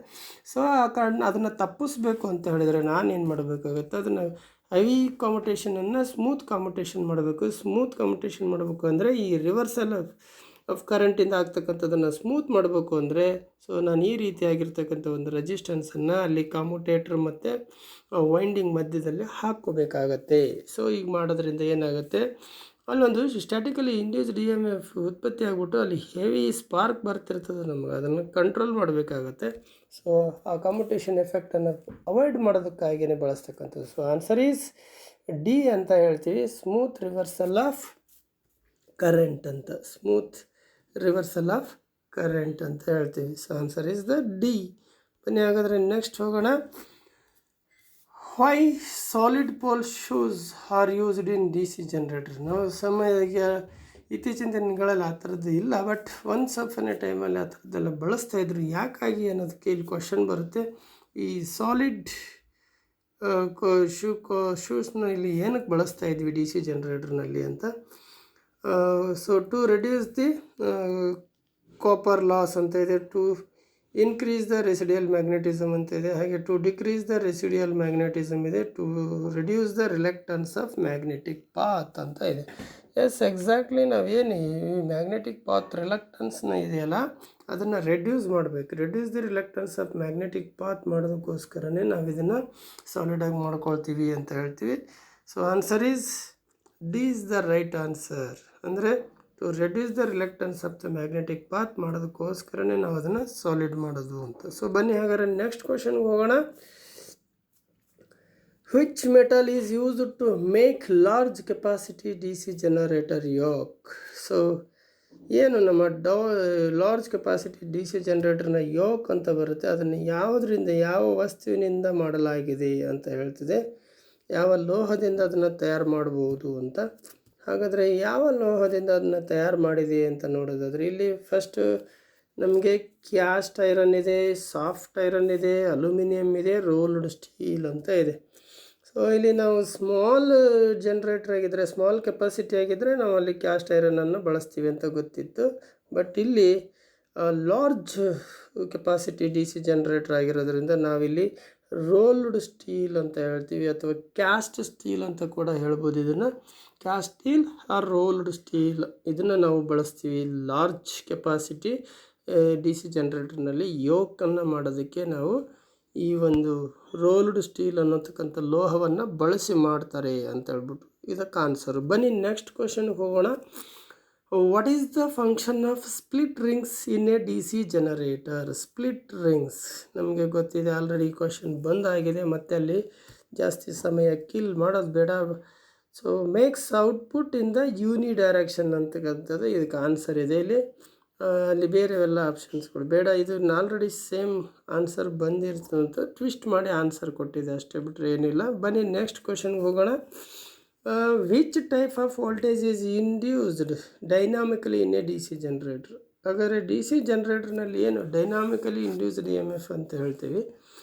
ಸೊ ಆ ಕಾರಣ ಅದನ್ನು ತಪ್ಪಿಸ್ಬೇಕು ಅಂತ ಹೇಳಿದರೆ ನಾನೇನು ಮಾಡಬೇಕಾಗುತ್ತೆ, ಅದನ್ನು ಹೆವಿ ಕಮ್ಯುಟೇಷನನ್ನು ಸ್ಮೂತ್ ಕಮ್ಯುಟೇಷನ್ ಮಾಡಬೇಕು. ಸ್ಮೂತ್ ಕಮ್ಯುಟೇಷನ್ ಮಾಡಬೇಕು ಅಂದರೆ ಈ ರಿವರ್ಸಲ್ ಆಫ್ ಕರೆಂಟಿಂದ ಆಗ್ತಕ್ಕಂಥದ್ದನ್ನು ಸ್ಮೂತ್ ಮಾಡಬೇಕು ಅಂದರೆ, ಸೊ ನಾನು ಈ ರೀತಿಯಾಗಿರ್ತಕ್ಕಂಥ ಒಂದು ರೆಸಿಸ್ಟೆನ್ಸನ್ನು ಅಲ್ಲಿ ಕಮ್ಯುಟೇಟ್ರ್ ಮತ್ತು ವೈಂಡಿಂಗ್ ಮಧ್ಯದಲ್ಲಿ ಹಾಕ್ಕೋಬೇಕಾಗತ್ತೆ. ಸೊ ಈಗ ಮಾಡೋದ್ರಿಂದ ಏನಾಗುತ್ತೆ, ಅಲ್ಲೊಂದು statically induced E M F ಉತ್ಪತ್ತಿ ಆಗಿಬಿಟ್ಟು ಅಲ್ಲಿ ಹೆವಿ ಸ್ಪಾರ್ಕ್ ಬರ್ತಿರ್ತದೆ, ನಮಗೆ ಅದನ್ನು ಕಂಟ್ರೋಲ್ ಮಾಡಬೇಕಾಗತ್ತೆ. ಸೊ ಆ ಕಮ್ಯುಟೇಷನ್ ಎಫೆಕ್ಟನ್ನು ಅವಾಯ್ಡ್ ಮಾಡೋದಕ್ಕಾಗಿಯೇ ಬಳಸ್ತಕ್ಕಂಥದ್ದು. ಸೊ ಆನ್ಸರ್ ಈಸ್ ಡಿ ಅಂತ ಹೇಳ್ತೀವಿ, ಸ್ಮೂತ್ ರಿವರ್ಸಲ್ ಆಫ್ ಕರೆಂಟ್ ಅಂತ. ಸ್ಮೂತ್ ರಿವರ್ಸಲ್ ಆಫ್ ಕರೆಂಟ್ ಅಂತ ಹೇಳ್ತೀವಿ. So answer is the D. ಬನ್ನಿ ಹಾಗಾದರೆ ನೆಕ್ಸ್ಟ್ ಹೋಗೋಣ. Why solid pole shoes are used in D C generator? ನಾವು ಸಮಯ ಇತ್ತೀಚಿನ ದಿನಗಳಲ್ಲಿ ಆ ಥರದ್ದು ಇಲ್ಲ, ಬಟ್ ಒನ್ಸ್ ಅಪಾನ್ ಎ ಟೈಮಲ್ಲಿ ಆ ಥರದ್ದೆಲ್ಲ ಬಳಸ್ತಾಯಿದ್ರು. ಯಾಕಾಗಿ ಅನ್ನೋದಕ್ಕೆ ಇಲ್ಲಿ ಕ್ವಶನ್ ಬರುತ್ತೆ. ಈ ಸಾಲಿಡ್ ಶೂಸ್ನ ಇಲ್ಲಿ ಏನಕ್ಕೆ ಬಳಸ್ತಾ ಇದ್ವಿ ಡಿ ಸಿ ಜನರೇಟರ್ನಲ್ಲಿ ಅಂತ. So to reduce the copper loss ಅಂತ ಇದೆ, to increase the residual magnetism ಅಂತ ಇದೆ, ಹಾಗೆ to decrease the residual magnetism ಇದೆ, to reduce the reluctance of magnetic path ಅಂತ ಇದೆ. Yes, exactly. ನಾವೇನು ಈ ಮ್ಯಾಗ್ನೆಟಿಕ್ ಪಾತ್ ರಿಲೆಕ್ಟನ್ಸ್ನ ಇದೆಯಲ್ಲ ಅದನ್ನು ರೆಡ್ಯೂಸ್ ಮಾಡಬೇಕು. Reduce the reluctance of magnetic path ಮಾಡೋದಕ್ಕೋಸ್ಕರನೇ ನಾವು ಇದನ್ನು ಸಾಲಿಡಾಗಿ ಮಾಡ್ಕೊಳ್ತೀವಿ ಅಂತ ಹೇಳ್ತೀವಿ. So answer is D is the right answer. ಅಂದರೆ to reduce the reluctance of the magnetic path ಮಾಡೋದಕ್ಕೋಸ್ಕರನೇ ನಾವು ಅದನ್ನು ಸಾಲಿಡ್ ಮಾಡೋದು ಅಂತ. ಸೊ ಬನ್ನಿ ಹಾಗಾದ್ರೆ ನೆಕ್ಸ್ಟ್ ಕ್ವಶನ್ಗೆ ಹೋಗೋಣ. Which metal is used to make large capacity D C generator yoke? So ಏನು ನಮ್ಮ ಲಾರ್ಜ್ ಕೆಪಾಸಿಟಿ ಡಿ ಸಿ ಜನರೇಟರ್ನ ಯೋಕ್ ಅಂತ ಬರುತ್ತೆ, ಅದನ್ನು ಯಾವುದರಿಂದ ಯಾವ ವಸ್ತುವಿನಿಂದ ಮಾಡಲಾಗಿದೆ ಅಂತ ಹೇಳ್ತಿದೆ, ಯಾವ ಲೋಹದಿಂದ ಅದನ್ನು ತಯಾರು ಮಾಡ್ಬೋದು ಅಂತ. ಹಾಗಾದರೆ ಯಾವ ಲೋಹದಿಂದ ಅದನ್ನು ತಯಾರು ಮಾಡಿದೆ ಅಂತ ನೋಡೋದಾದರೆ ಇಲ್ಲಿ ಫಸ್ಟು ನಮಗೆ ಕ್ಯಾಸ್ಟ್ ಐರನ್ ಇದೆ, ಸಾಫ್ಟ್ ಐರನ್ ಇದೆ, ಅಲ್ಯೂಮಿನಿಯಂ ಇದೆ, ರೋಲ್ಡ್ ಸ್ಟೀಲ್ ಅಂತ ಇದೆ. ಸೊ ಇಲ್ಲಿ ನಾವು ಸ್ಮಾಲ್ ಜನ್ರೇಟರ್ ಆಗಿದ್ದರೆ, ಸ್ಮಾಲ್ ಕೆಪಾಸಿಟಿ ಆಗಿದ್ದರೆ ನಾವು ಅಲ್ಲಿ ಕ್ಯಾಸ್ಟ್ ಐರನನ್ನು ಬಳಸ್ತೀವಿ ಅಂತ ಗೊತ್ತಿತ್ತು. ಬಟ್ ಇಲ್ಲಿ large capacity D C generator ಆಗಿರೋದ್ರಿಂದ ನಾವಿಲ್ಲಿ ರೋಲ್ಡ್ ಸ್ಟೀಲ್ ಅಂತ ಹೇಳ್ತೀವಿ, ಅಥವಾ ಕ್ಯಾಸ್ಟ್ ಸ್ಟೀಲ್ ಅಂತ ಕೂಡ ಹೇಳ್ಬೋದು. ಇದನ್ನು cast steel or rolled steel ಇದನ್ನು ನಾವು ಬಳಸ್ತೀವಿ ಲಾರ್ಜ್ ಕೆಪಾಸಿಟಿ ಡಿ ಸಿ ಜನ್ರೇಟರ್ನಲ್ಲಿ ಯೋಕನ್ನು ಮಾಡೋದಕ್ಕೆ. ನಾವು ಈ ಒಂದು ರೋಲ್ಡ್ ಸ್ಟೀಲ್ ಅನ್ನೋತಕ್ಕಂಥ ಲೋಹವನ್ನು ಬಳಸಿ ಮಾಡ್ತಾರೆ ಅಂತ ಹೇಳ್ಬಿಟ್ಟು ಇದಕ್ಕೆ ಆನ್ಸರು. ಬನ್ನಿ ನೆಕ್ಸ್ಟ್ ಕ್ವಶನ್ಗೆ ಹೋಗೋಣ. What is the function of split rings in a D C generator? Split rings ನಮಗೆ ಗೊತ್ತಿದೆ, ಆಲ್ರೆಡಿ ಈ ಕ್ವಶನ್ ಬಂದಾಗಿದೆ, ಮತ್ತು ಅಲ್ಲಿ ಜಾಸ್ತಿ ಸಮಯ ಕಿಲ್ ಮಾಡೋದು ಬೇಡ. So makes output in the uni direction ಅಂತಕ್ಕಂಥದ್ದು ಇದಕ್ಕೆ ಆನ್ಸರ್ ಇದೆ. ಇಲ್ಲಿ ಅಲ್ಲಿ ಬೇರೆವೆಲ್ಲ ಆಪ್ಷನ್ಸ್ಗಳು ಬೇಡ, ಇದು ಆಲ್ರೆಡಿ ಸೇಮ್ ಆನ್ಸರ್ ಬಂದಿರ್ತಂತ ಟ್ವಿಸ್ಟ್ ಮಾಡಿ ಆನ್ಸರ್ ಕೊಟ್ಟಿದೆ ಅಷ್ಟೇ, ಬಿಟ್ಟರೆ ಏನಿಲ್ಲ. ಬನ್ನಿ ನೆಕ್ಸ್ಟ್ ಕ್ವಶನ್ಗೆ ಹೋಗೋಣ. Which type of voltage is induced dynamically in a D C generator? ಹಾಗಾದರೆ ಡಿ ಸಿ ಜನರೇಟರ್ನಲ್ಲಿ ಏನು dynamically induced E M F ಅಂತ ಹೇಳ್ತೀವಿ,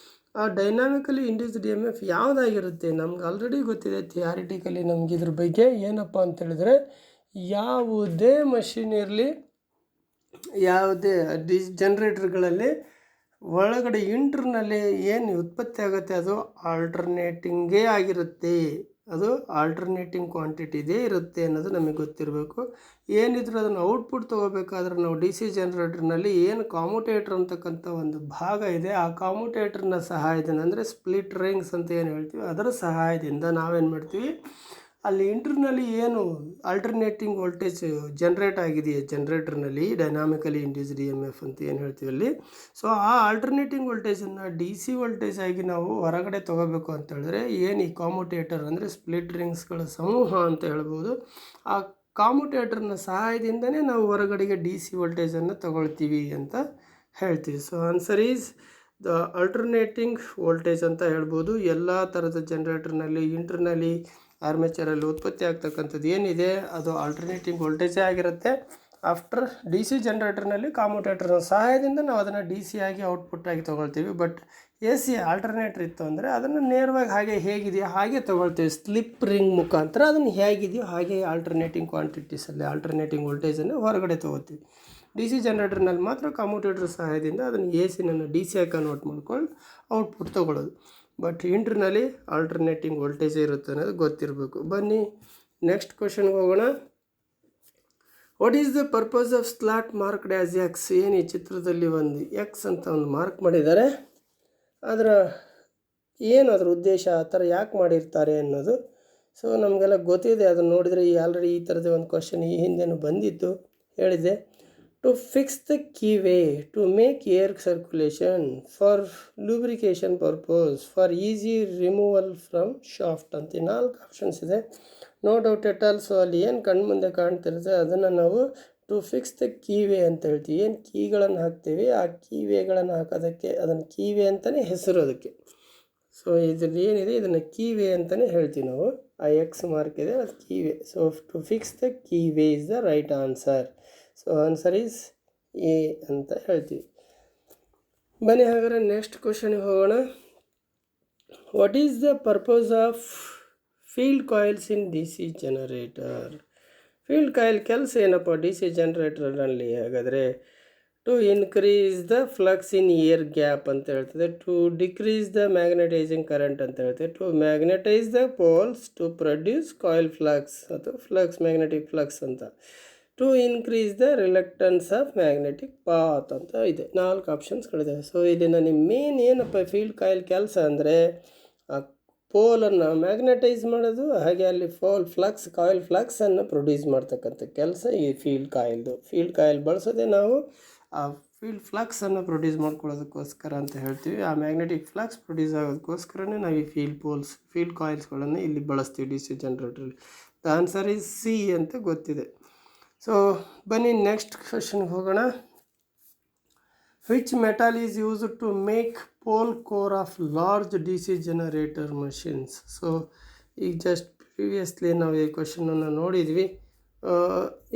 ಆ dynamically induced E M F ಯಾವುದಾಗಿರುತ್ತೆ? ನಮ್ಗೆ ಆಲ್ರೆಡಿ ಗೊತ್ತಿದೆ ಥಿಯಾರಿಟಿಕಲಿ ನಮ್ಗೆ ಇದ್ರ ಬಗ್ಗೆ. ಏನಪ್ಪ ಅಂತ ಹೇಳಿದ್ರೆ, ಯಾವುದೇ ಮಷಿನ್ ಇರಲಿ, ಯಾವುದೇ ಜನರೇಟರ್ಗಳಲ್ಲಿ ಒಳಗಡೆ ಇಂಟ್ರ್ನಲ್ಲಿ ಏನು ಉತ್ಪತ್ತಿ ಆಗುತ್ತೆ ಅದು ಆಲ್ಟರ್ನೇಟಿಂಗೇ ಆಗಿರುತ್ತೆ, ಅದು ಆಲ್ಟರ್ನೇಟಿಂಗ್ ಕ್ವಾಂಟಿಟಿದೇ ಇರುತ್ತೆ ಅನ್ನೋದು ನಮಗೆ ಗೊತ್ತಿರಬೇಕು. ಏನಿದ್ರು ಅದನ್ನು ಔಟ್ಪುಟ್ ತೊಗೋಬೇಕಾದ್ರೆ ನಾವು ಡಿ ಸಿ ಜನರೇಟರ್ನಲ್ಲಿ ಏನು ಕಾಮುಟೇಟ್ರ್ ಅಂತಕ್ಕಂಥ ಒಂದು ಭಾಗ ಇದೆ, ಆ ಕಾಮುಟೇಟ್ರನ್ನ ಸಹಾಯದಿಂದ, ಅಂದರೆ ಸ್ಪ್ಲಿಟ್ ರಿಂಗ್ಸ್ ಅಂತ ಏನು ಹೇಳ್ತೀವಿ, ಅದರ ಸಹಾಯದಿಂದ ನಾವೇನು ಮಾಡ್ತೀವಿ, ಅಲ್ಲಿ ಇಂಟರ್ನಲ್ಲಿ ಏನು ಆಲ್ಟರ್ನೇಟಿಂಗ್ ವೋಲ್ಟೇಜ್ ಜನ್ರೇಟ್ ಆಗಿದೆಯೇ ಜನ್ರೇಟರ್ನಲ್ಲಿ, dynamically induced E M F ಅಂತ ಏನು ಹೇಳ್ತೀವಿ ಅಲ್ಲಿ, ಸೊ ಆ ಆಲ್ಟರ್ನೇಟಿಂಗ್ ವೋಲ್ಟೇಜನ್ನು ಡಿ ಸಿ ವೋಲ್ಟೇಜ್ ಆಗಿ ನಾವು ಹೊರಗಡೆ ತೊಗೋಬೇಕು ಅಂತ ಹೇಳಿದ್ರೆ ಏನು ಈ ಕಾಮುಟೇಟರ್ ಅಂದರೆ ಸ್ಪ್ಲಿಟ್ ರಿಂಗ್ಸ್ಗಳ ಸಮೂಹ ಅಂತ ಹೇಳ್ಬೋದು, ಆ ಕಾಮುಟೇಟರ್ನ ಸಹಾಯದಿಂದನೇ ನಾವು ಹೊರಗಡೆಗೆ ಡಿ ಸಿ ವೋಲ್ಟೇಜನ್ನು ತಗೊಳ್ತೀವಿ ಅಂತ ಹೇಳ್ತೀವಿ. So answer is the alternating voltage ಅಂತ ಹೇಳ್ಬೋದು. ಎಲ್ಲ ಥರದ ಜನ್ರೇಟರ್ನಲ್ಲಿ ಇಂಟರ್ನಲ್ಲಿ ಆರ್ಮೇಚರಲ್ಲಿ ಉತ್ಪತ್ತಿ ಆಗ್ತಕ್ಕಂಥದ್ದು ಏನಿದೆ ಅದು ಆಲ್ಟರ್ನೇಟಿಂಗ್ ವೋಲ್ಟೇಜೇ ಆಗಿರುತ್ತೆ. ಆಫ್ಟರ್ ಡಿ ಸಿ ಜನ್ರೇಟರ್ನಲ್ಲಿ ಕಾಮುಟೇಟರ್ನ ಸಹಾಯದಿಂದ ನಾವು ಅದನ್ನು ಡಿ ಸಿ ಆಗಿ ಔಟ್ಪುಟ್ ಆಗಿ ತೊಗೊಳ್ತೀವಿ. ಬಟ್ ಎ ಸಿ ಆಲ್ಟರ್ನೇಟರ್ ಇತ್ತು ಅಂದರೆ ಅದನ್ನು ನೇರವಾಗಿ ಹಾಗೆ ಹೇಗಿದೆಯೋ ಹಾಗೆ ತೊಗೊಳ್ತೀವಿ, ಸ್ಲಿಪ್ ರಿಂಗ್ ಮುಖಾಂತರ ಅದನ್ನು ಹೇಗಿದೆಯೋ ಹಾಗೆ ಆಲ್ಟರ್ನೇಟಿಂಗ್ ಕ್ವಾಂಟಿಟೀಸಲ್ಲಿ ಆಲ್ಟರ್ನೇಟಿಂಗ್ ವೋಲ್ಟೇಜನ್ನು ಹೊರಗಡೆ ತೊಗೋತೀವಿ. ಡಿ ಸಿ ಜನ್ರೇಟರ್ನಲ್ಲಿ ಮಾತ್ರ ಕಾಮುಟೇಟರ್ ಸಹಾಯದಿಂದ ಅದನ್ನು ಎ ಸಿನನ್ನು ಡಿ ಸಿ ಆಗಿ ಕನ್ವರ್ಟ್ ಮಾಡ್ಕೊಂಡು ಔಟ್ಪುಟ್ ತೊಗೊಳ್ಳೋದು. ಬಟ್ ಇಂಟ್ರ್ನಲ್ಲಿ ಆಲ್ಟರ್ನೇಟಿಂಗ್ ವೋಲ್ಟೇಜ್ ಇರುತ್ತೆ ಅನ್ನೋದು ಗೊತ್ತಿರಬೇಕು. ಬನ್ನಿ ನೆಕ್ಸ್ಟ್ ಕ್ವಶನ್ಗೆ ಹೋಗೋಣ. What is the purpose of slot marked as X? ಏನು ಈ ಚಿತ್ರದಲ್ಲಿ ಒಂದು ಎಕ್ಸ್ ಅಂತ ಒಂದು ಮಾರ್ಕ್ ಮಾಡಿದ್ದಾರೆ, ಅದರ ಏನು ಅದರ ಉದ್ದೇಶ, ಆ ಥರ ಯಾಕೆ ಮಾಡಿರ್ತಾರೆ ಅನ್ನೋದು ಸೊ ನಮಗೆಲ್ಲ ಗೊತ್ತಿದೆ. ಅದನ್ನು ನೋಡಿದರೆ ಆಲ್ರೆಡಿ ಈ ಥರದ ಒಂದು ಕ್ವಶನ್ ಈ ಹಿಂದೆನೂ ಬಂದಿತ್ತು, ಹೇಳಿದೆ. To fix the keyway, to make air circulation, for lubrication purpose, for easy removal from shaft ಅಂತ 4 ಆಪ್ಷನ್ಸ್ ಇದೆ. No doubt at all. So ಅಲ್ಲಿ ಏನು ಕಣ್ಣು ಮುಂದೆ ಕಾಣ್ತಿರುತ್ತೆ ಅದನ್ನು ನಾವು ಟು ಫಿಕ್ಸ್ ದ ಕೀವೇ ಅಂತ ಹೇಳ್ತೀವಿ. ಏನು ಕೀಗಳನ್ನು ಹಾಕ್ತೀವಿ ಆ ಕೀವೇಗಳನ್ನು ಹಾಕೋದಕ್ಕೆ, ಅದನ್ನು ಕೀವೇ ಅಂತಲೇ ಹೆಸರು ಅದಕ್ಕೆ. ಸೊ ಇದರಲ್ಲಿ ಏನಿದೆ ಇದನ್ನು ಕೀವೇ ಅಂತಲೇ ಹೇಳ್ತೀವಿ ನಾವು. ಆ ಎಕ್ಸ್ ಮಾರ್ಕ್ ಇದೆ ಅದು keyway. So to fix the keyway is the right answer. So answer is A ಅಂತ ಹೇಳ್ತೀವಿ. ಬನ್ನಿ ಹಾಗಾದರೆ ನೆಕ್ಸ್ಟ್ ಕ್ವಶನ್ಗೆ ಹೋಗೋಣ. What is the purpose of field coils in D C generator? Field coil ಕೆಲಸ ಏನಪ್ಪ ಡಿ ಸಿ ಜನರೇಟರ್ನಲ್ಲಿ? ಹಾಗಾದರೆ to increase the flux in air gap ಅಂತ ಹೇಳ್ತದೆ, to decrease the magnetizing current ಅಂತ ಹೇಳ್ತದೆ, to magnetize the poles, to produce coil flux ಅಥವಾ flux magnetic flux ಅಂತ, to increase the reluctance of magnetic path ಅಂತ ಇದೆ. 4 ಆಪ್ಷನ್ಸ್ಗಳಿದೆ. ಸೊ ಇಲ್ಲಿ ನನಗೆ ಮೇನ್ ಏನಪ್ಪ ಫೀಲ್ಡ್ ಕಾಯಿಲ್ ಕೆಲಸ ಅಂದರೆ ಆ ಪೋಲನ್ನು ಮ್ಯಾಗ್ನೆಟೈಸ್ ಮಾಡೋದು, ಹಾಗೆ ಅಲ್ಲಿ ಫ್ಲಕ್ಸ್ ಕಾಯಿಲ್ ಫ್ಲಕ್ಸನ್ನು ಪ್ರೊಡ್ಯೂಸ್ ಮಾಡ್ತಕ್ಕಂಥ ಕೆಲಸ ಈ ಫೀಲ್ಡ್ ಕಾಯಿಲ್ದು. ಫೀಲ್ಡ್ ಕಾಯಿಲ್ ಬಳಸೋದೇ ನಾವು ಆ ಫೀಲ್ಡ್ ಫ್ಲಕ್ಸನ್ನು ಪ್ರೊಡ್ಯೂಸ್ ಮಾಡ್ಕೊಳ್ಳೋದಕ್ಕೋಸ್ಕರ ಅಂತ ಹೇಳ್ತೀವಿ. ಆ ಮ್ಯಾಗ್ನೆಟಿಕ್ ಫ್ಲಕ್ಸ್ ಪ್ರೊಡ್ಯೂಸ್ ಆಗೋದಕ್ಕೋಸ್ಕರನೇ ನಾವು ಈ ಫೀಲ್ಡ್ ಕಾಯಿಲ್ಸ್ಗಳನ್ನು ಇಲ್ಲಿ ಬಳಸ್ತೀವಿ ಡಿ ಸಿ ಜನರೇಟರಲ್ಲಿ. ದ ಆನ್ಸರ್ ಈಸ್ ಸಿ ಅಂತ ಗೊತ್ತಿದೆ. ಸೊ ಬನ್ನಿ ನೆಕ್ಸ್ಟ್ ಕ್ವೆಶನ್ಗೆ ಹೋಗೋಣ. Which metal is used to make pole core of large D C generator machines? So ಈಗ ಜಸ್ಟ್ ಪ್ರಿವಿಯಸ್ಲಿ ನಾವು ಈ ಕ್ವೆಶನನ್ನು ನೋಡಿದ್ವಿ.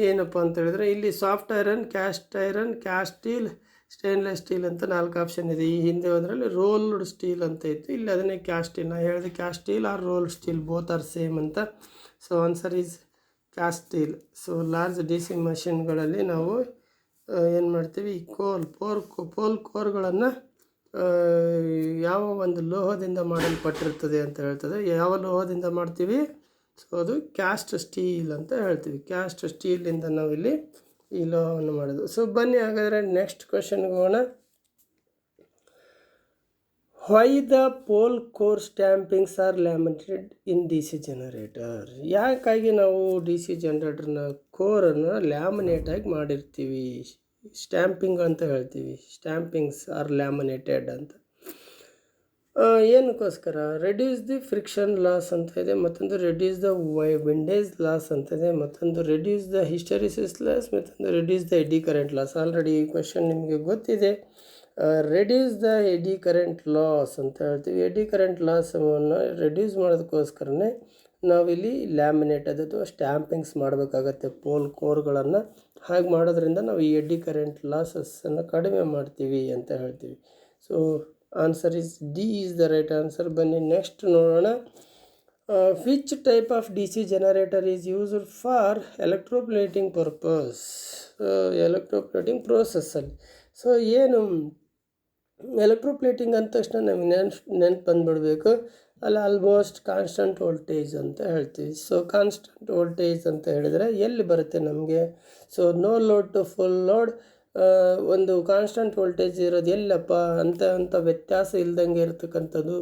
ಏನಪ್ಪ ಅಂತ ಹೇಳಿದ್ರೆ ಇಲ್ಲಿ soft iron, cast steel, stainless steel ಅಂತ 4 ಆಪ್ಷನ್ ಇದೆ. ಈ ಹಿಂದೆ ಅದರಲ್ಲಿ ರೋಲ್ಡ್ ಸ್ಟೀಲ್ ಅಂತ ಇತ್ತು, ಇಲ್ಲಿ ಅದನ್ನೇ ಕ್ಯಾಸ್ಟ್ ಸ್ಟೀಲ್. ನಾನು ಹೇಳಿದೆ cast steel or rolled steel, both are same ಅಂತ. So answer is cast steel. So large D C ಮಷಿನ್ಗಳಲ್ಲಿ ನಾವು ಏನು ಮಾಡ್ತೀವಿ, ಪೋಲ್ ಕೋರ್ಗಳನ್ನು ಯಾವ ಒಂದು ಲೋಹದಿಂದ ಮಾಡಲ್ಪಟ್ಟಿರ್ತದೆ ಅಂತ ಹೇಳ್ತದೆ. ಯಾವ ಲೋಹದಿಂದ ಮಾಡ್ತೀವಿ? ಸೊ ಅದು ಕ್ಯಾಸ್ಟ್ ಸ್ಟೀಲ್ ಅಂತ ಹೇಳ್ತೀವಿ. ಕ್ಯಾಸ್ಟ್ ಸ್ಟೀಲಿಂದ ನಾವಿಲ್ಲಿ ಈ ಲೋಹವನ್ನು ಮಾಡೋದು. ಸೊ ಬನ್ನಿ ಹಾಗಾದರೆ ನೆಕ್ಸ್ಟ್ ಕ್ವೆಶನ್ಗೆ ಹೋಗೋಣ. Why the pole core stampings are laminated in D C generator? ಯಾಕಾಗಿ ನಾವು ಡಿ ಸಿ ಜನರೇಟರ್ನ ಕೋರನ್ನು ಲ್ಯಾಮಿನೇಟಾಗಿ ಮಾಡಿರ್ತೀವಿ? ಸ್ಟ್ಯಾಂಪಿಂಗ್ ಅಂತ ಹೇಳ್ತೀವಿ. ಸ್ಟ್ಯಾಂಪಿಂಗ್ಸ್ ಆರ್ ಲ್ಯಾಮಿನೇಟೆಡ್ ಅಂತ ಏನಕ್ಕೋಸ್ಕರ? ರೆಡ್ಯೂಸ್ ದಿ ಫ್ರಿಕ್ಷನ್ ಲಾಸ್ ಅಂತ ಇದೆ, ಮತ್ತೊಂದು ರೆಡ್ಯೂಸ್ ದ ವಿಂಡೇಜ್ ಲಾಸ್ ಅಂತ ಇದೆ, ಮತ್ತೊಂದು ರೆಡ್ಯೂಸ್ ದ ಹಿಸ್ಟರಿಸಿಸ್ ಲಾಸ್, ಮತ್ತೊಂದು ರೆಡ್ಯೂಸ್ ದ ಎಡಿ ಕರೆಂಟ್ ಲಾಸ್. ಆಲ್ರೆಡಿ ಈ ಕ್ವೆಶನ್ ನಿಮಗೆ ಗೊತ್ತಿದೆ. ರೆಡ್ಯೂಸ್ ದ ಎಡಿ ಕರೆಂಟ್ ಲಾಸ್ ಅಂತ ಹೇಳ್ತೀವಿ. ಎಡಿ ಕರೆಂಟ್ ಲಾಸನ್ನು ರೆಡ್ಯೂಸ್ ಮಾಡೋದಕ್ಕೋಸ್ಕರನೇ ನಾವಿಲ್ಲಿ ಲ್ಯಾಮಿನೇಟ್ ಅಥವಾ ಸ್ಟ್ಯಾಂಪಿಂಗ್ಸ್ ಮಾಡಬೇಕಾಗತ್ತೆ ಪೋಲ್ ಕೋರ್ಗಳನ್ನು. ಹಾಗೆ ಮಾಡೋದ್ರಿಂದ ನಾವು ಈ ಎಡಿ ಕರೆಂಟ್ ಲಾಸಸ್ಸನ್ನು ಕಡಿಮೆ ಮಾಡ್ತೀವಿ ಅಂತ ಹೇಳ್ತೀವಿ. So answer is D is the right answer. ಬನ್ನಿ ನೆಕ್ಸ್ಟ್ ನೋಡೋಣ. Which type of D C generator is used for electroplating purpose? Electroplating ಪ್ರೋಸೆಸ್ಸಲ್ಲಿ. ಸೊ ಏನು ಎಲೆಕ್ಟ್ರೋಪ್ಲೇಟಿಂಗ್ ಅಂದ ತಕ್ಷಣ ನಮಗೆ ನೆನಪು ಬಂದುಬಿಡಬೇಕು, ಅಲ್ಲಿ ಆಲ್ಮೋಸ್ಟ್ ಕಾನ್ಸ್ಟಂಟ್ ವೋಲ್ಟೇಜ್ ಅಂತ ಹೇಳ್ತೀವಿ. ಸೊ ಕಾನ್ಸ್ಟಂಟ್ ವೋಲ್ಟೇಜ್ ಅಂತ ಹೇಳಿದರೆ ಎಲ್ಲಿ ಬರುತ್ತೆ ನಮಗೆ? So no load to full load, ಒಂದು ಕಾನ್ಸ್ಟಂಟ್ ವೋಲ್ಟೇಜ್ ಇರೋದು ಎಲ್ಲಪ್ಪ ಅಂತ ವ್ಯತ್ಯಾಸ ಇಲ್ದಂಗೆ ಇರತಕ್ಕಂಥದ್ದು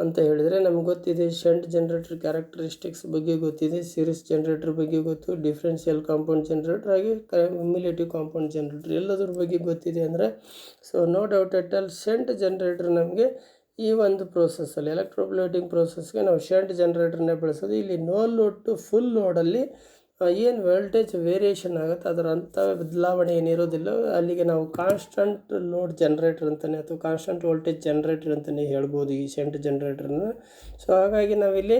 ಅಂತ ಹೇಳಿದರೆ ನಮ್ಗೆ ಗೊತ್ತಿದೆ. ಶಂಟ್ ಜನರೇಟರ್ ಕ್ಯಾರೆಕ್ಟರಿಸ್ಟಿಕ್ಸ್ ಬಗ್ಗೆ ಗೊತ್ತಿದೆ, ಸೀರೀಸ್ ಜನರೇಟರ್ ಬಗ್ಗೆ ಗೊತ್ತು, ಡಿಫ್ರೆನ್ಷಿಯಲ್ ಕಾಂಪೌಂಡ್ ಜನರೇಟರ್ ಹಾಗೆ ಕ್ಯುಮ್ಯುಲೇಟಿವ್ ಕಾಂಪೌಂಡ್ ಜನರೇಟರ್ ಎಲ್ಲದ್ರ ಬಗ್ಗೆ ಗೊತ್ತಿದೆ ಅಂದರೆ so no doubt at all shunt generator ನಮಗೆ ಈ ಒಂದು ಪ್ರೋಸೆಸ್ಸಲ್ಲಿ ಎಲೆಕ್ಟ್ರೋಪ್ಲೇಟಿಂಗ್ ಪ್ರೋಸೆಸ್ಗೆ ನಾವು ಶಂಟ್ ಜನರೇಟರ್ನೇ ಬಳಸೋದು. ಇಲ್ಲಿ ನೋ ಲೋಡ್ ಟು ಫುಲ್ ಲೋಡಲ್ಲಿ ಏನು ವೋಲ್ಟೇಜ್ ವೇರಿಯೇಷನ್ ಆಗುತ್ತೆ ಅದರ ಅಂಥ ಬದಲಾವಣೆ ಏನಿರೋದಿಲ್ಲ. ಅಲ್ಲಿಗೆ ನಾವು ಕಾನ್ಸ್ಟಂಟ್ ಲೋಡ್ ಜನರೇಟರ್ ಅಂತಲೇ ಅಥವಾ ಕಾನ್ಸ್ಟಂಟ್ ವೋಲ್ಟೇಜ್ ಜನರೇಟರ್ ಅಂತಲೇ ಹೇಳ್ಬೋದು ಈ ಶಂಟ್ ಜನರೇಟರ್ನ. ಸೊ ಹಾಗಾಗಿ ನಾವಿಲ್ಲಿ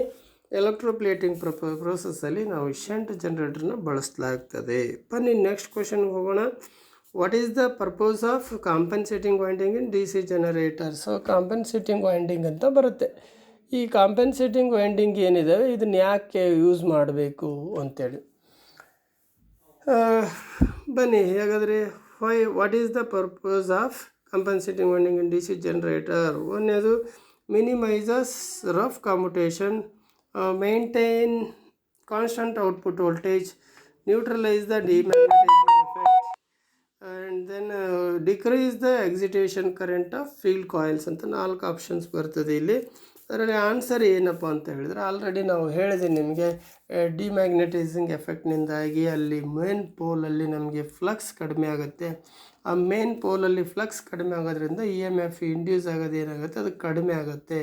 ಎಲೆಕ್ಟ್ರೋಪ್ಲೇಟಿಂಗ್ ಪ್ರೋಸೆಸ್ಸಲ್ಲಿ ನಾವು ಶಂಟ್ ಜನರೇಟರ್ನ ಬಳಸಲಾಗ್ತದೆ. ಬನ್ನಿ ನೆಕ್ಸ್ಟ್ ಕ್ವೆಶನ್ಗೆ ಹೋಗೋಣ. What is the purpose of compensating winding in D C generator? So compensating winding ಅಂತ ಬರುತ್ತೆ. ಈ ಕಾಂಪನ್ಸೇಟಿಂಗ್ ವೈಂಡಿಂಗ್ ಏನಿದೆ ಇದನ್ನು ಯಾಕೆ ಯೂಸ್ ಮಾಡಬೇಕು ಅಂತೇಳಿ ಬನ್ನಿ ಹಾಗಾದರೆ what is the purpose of compensating winding in D C generator? ಒಂದೇದು minimizes rough commutation, maintain constant output voltage, neutralize the demagnetizing effect and then decrease the excitation current of field coils ಅಂತ 4 options ಬರ್ತದೆ ಇಲ್ಲಿ. ಅದರಲ್ಲಿ answer ಏನಪ್ಪ ಅಂತ ಹೇಳಿದ್ರೆ already ನಾವು ಹೇಳಿದೆ ನಿಮಗೆ, ಡಿಮ್ಯಾಗ್ನೆಟೈಸಿಂಗ್ ಎಫೆಕ್ಟ್ನಿಂದಾಗಿ ಅಲ್ಲಿ ಮೇನ್ ಪೋಲಲ್ಲಿ ನಮಗೆ ಫ್ಲಕ್ಸ್ ಕಡಿಮೆ ಆಗುತ್ತೆ. ಆ ಮೇನ್ ಪೋಲಲ್ಲಿ ಫ್ಲಕ್ಸ್ ಕಡಿಮೆ ಆಗೋದ್ರಿಂದ EMF ಇಂಡ್ಯೂಸ್ ಆಗೋದು ಏನಾಗುತ್ತೆ ಅದು ಕಡಿಮೆ ಆಗುತ್ತೆ.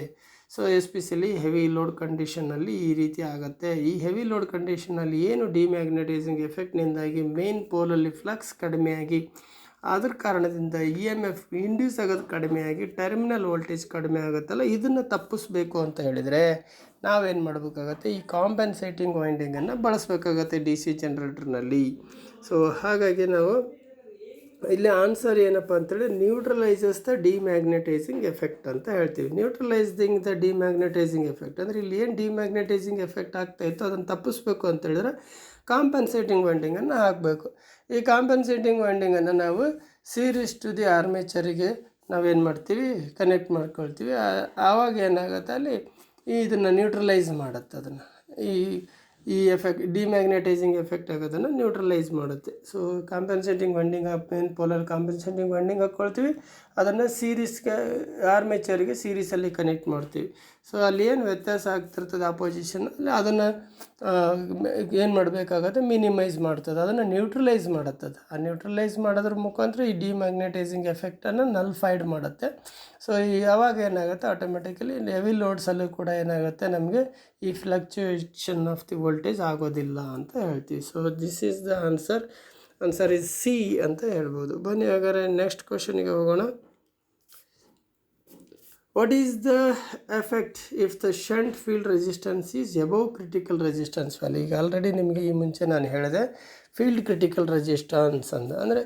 ಸೊ ಎಸ್ಪೆಷಲಿ ಹೆವಿ ಲೋಡ್ ಕಂಡೀಷನಲ್ಲಿ ಈ ರೀತಿ ಆಗುತ್ತೆ. ಈ ಹೆವಿ ಲೋಡ್ ಕಂಡೀಷನಲ್ಲಿ ಏನು ಡಿಮ್ಯಾಗ್ನೆಟೈಸಿಂಗ್ ಎಫೆಕ್ಟ್ನಿಂದಾಗಿ ಮೇನ್ ಪೋಲಲ್ಲಿ ಫ್ಲಕ್ಸ್ ಕಡಿಮೆಯಾಗಿ ಅದ್ರ ಕಾರಣದಿಂದ EMF ಇಂಡ್ಯೂಸ್ ಆಗೋದು ಕಡಿಮೆಯಾಗಿ ಟರ್ಮಿನಲ್ ವೋಲ್ಟೇಜ್ ಕಡಿಮೆ ಆಗುತ್ತಲ್ಲ, ಇದನ್ನು ತಪ್ಪಿಸ್ಬೇಕು ಅಂತ ಹೇಳಿದರೆ ನಾವೇನು ಮಾಡಬೇಕಾಗತ್ತೆ, ಈ ಕಾಂಪನ್ಸೇಟಿಂಗ್ ವೈಂಡಿಂಗನ್ನು ಬಳಸಬೇಕಾಗತ್ತೆ ಡಿ ಸಿ ಜನರೇಟರ್ನಲ್ಲಿ. ಸೊ ಹಾಗಾಗಿ ನಾವು ಇಲ್ಲಿ ಆನ್ಸರ್ ಏನಪ್ಪ ಅಂತೇಳಿ ನ್ಯೂಟ್ರಲೈಸಸ್ ದ ಡಿಮ್ಯಾಗ್ನೆಟೈಸಿಂಗ್ ಎಫೆಕ್ಟ್ ಅಂತ ಹೇಳ್ತೀವಿ. ನ್ಯೂಟ್ರಲೈಸಿಂಗ್ ದ ಡಿಮ್ಯಾಗ್ನೆಟೈಸಿಂಗ್ ಎಫೆಕ್ಟ್ ಅಂದರೆ ಇಲ್ಲಿ ಏನು ಡಿಮ್ಯಾಗ್ನೆಟೈಸಿಂಗ್ ಎಫೆಕ್ಟ್ ಆಗ್ತಾಯಿತ್ತು ಅದನ್ನು ತಪ್ಪಿಸ್ಬೇಕು ಅಂತ ಹೇಳಿದ್ರೆ ಕಾಂಪನ್ಸೇಟಿಂಗ್ ವೈಂಡಿಂಗನ್ನು ಹಾಕಬೇಕು. ಈ ಕಾಂಪನ್ಸೇಟಿಂಗ್ ವೈಂಡಿಂಗನ್ನು ನಾವು ಸೀರೀಸ್ ಟು ದಿ ಆರ್ಮೇಚರಿಗೆ ನಾವೇನು ಮಾಡ್ತೀವಿ ಕನೆಕ್ಟ್ ಮಾಡ್ಕೊಳ್ತೀವಿ. ಆವಾಗ ಏನಾಗುತ್ತೆ ಅಲ್ಲಿ ಇದನ್ನು ನ್ಯೂಟ್ರಲೈಸ್ ಮಾಡುತ್ತೆ, ಅದನ್ನು ಈ ಎಫೆಕ್ಟ್ ಡಿಮ್ಯಾಗ್ನೆಟೈಸಿಂಗ್ ಎಫೆಕ್ಟ್ ಆಗೋದನ್ನು ನ್ಯೂಟ್ರಲೈಸ್ ಮಾಡುತ್ತೆ. ಸೊ ಕಾಂಪನ್ಸೇಟಿಂಗ್ ವೈಂಡಿಂಗ್ ಮೇನ್ ಪೋಲಲ್ಲಿ ಕಾಂಪನ್ಸೇಟಿಂಗ್ ವೈಂಡಿಂಗ್ ಹಾಕ್ಕೊಳ್ತೀವಿ, ಅದನ್ನು ಸೀರೀಸ್ಗೆ ಆರ್ಮೇಚರ್ಗೆ ಸೀರೀಸಲ್ಲಿ ಕನೆಕ್ಟ್ ಮಾಡ್ತೀವಿ. ಸೊ ಅಲ್ಲಿ ಏನು ವ್ಯತ್ಯಾಸ ಆಗ್ತಿರ್ತದೆ ಅಪೋಸಿಷನ್ ಅಲ್ಲಿ ಅದನ್ನು ಏನು ಮಾಡಬೇಕಾಗತ್ತೆ, ಮಿನಿಮೈಸ್ ಮಾಡ್ತದೆ, ಅದನ್ನು ನ್ಯೂಟ್ರಲೈಸ್ ಮಾಡುತ್ತದೆ. ಆ ನ್ಯೂಟ್ರಲೈಸ್ ಮಾಡೋದ್ರ ಮುಖಾಂತರ ಈ ಡಿಮ್ಯಾಗ್ನೆಟೈಸಿಂಗ್ ಎಫೆಕ್ಟನ್ನು ನಲ್ಫೈಡ್ ಮಾಡುತ್ತೆ. ಸೊ ಯಾವಾಗ ಏನಾಗುತ್ತೆ, ಆಟೋಮೆಟಿಕಲಿ ಹೆವಿ ಲೋಡ್ಸಲ್ಲೂ ಕೂಡ ಏನಾಗುತ್ತೆ, ನಮಗೆ ಈ ಫ್ಲಕ್ಚುಯೇಷನ್ ಆಫ್ ದಿ ವೋಲ್ಟೇಜ್ ಆಗೋದಿಲ್ಲ ಅಂತ ಹೇಳ್ತೀವಿ. So this is the answer is C ಅಂತ ಹೇಳ್ಬೋದು. ಬನ್ನಿ ಹಾಗಾದರೆ ನೆಕ್ಸ್ಟ್ ಕ್ವಶನಿಗೆ ಹೋಗೋಣ. What is the effect if the shunt field resistance is above critical resistance value? ಈಗ ಆಲ್ರೆಡಿ ನಿಮಗೆ ಈ ಮುಂಚೆ ನಾನು ಹೇಳಿದೆ ಫೀಲ್ಡ್ ಕ್ರಿಟಿಕಲ್ ರೆಸಿಸ್ಟೆನ್ಸ್ ಅಂದರೆ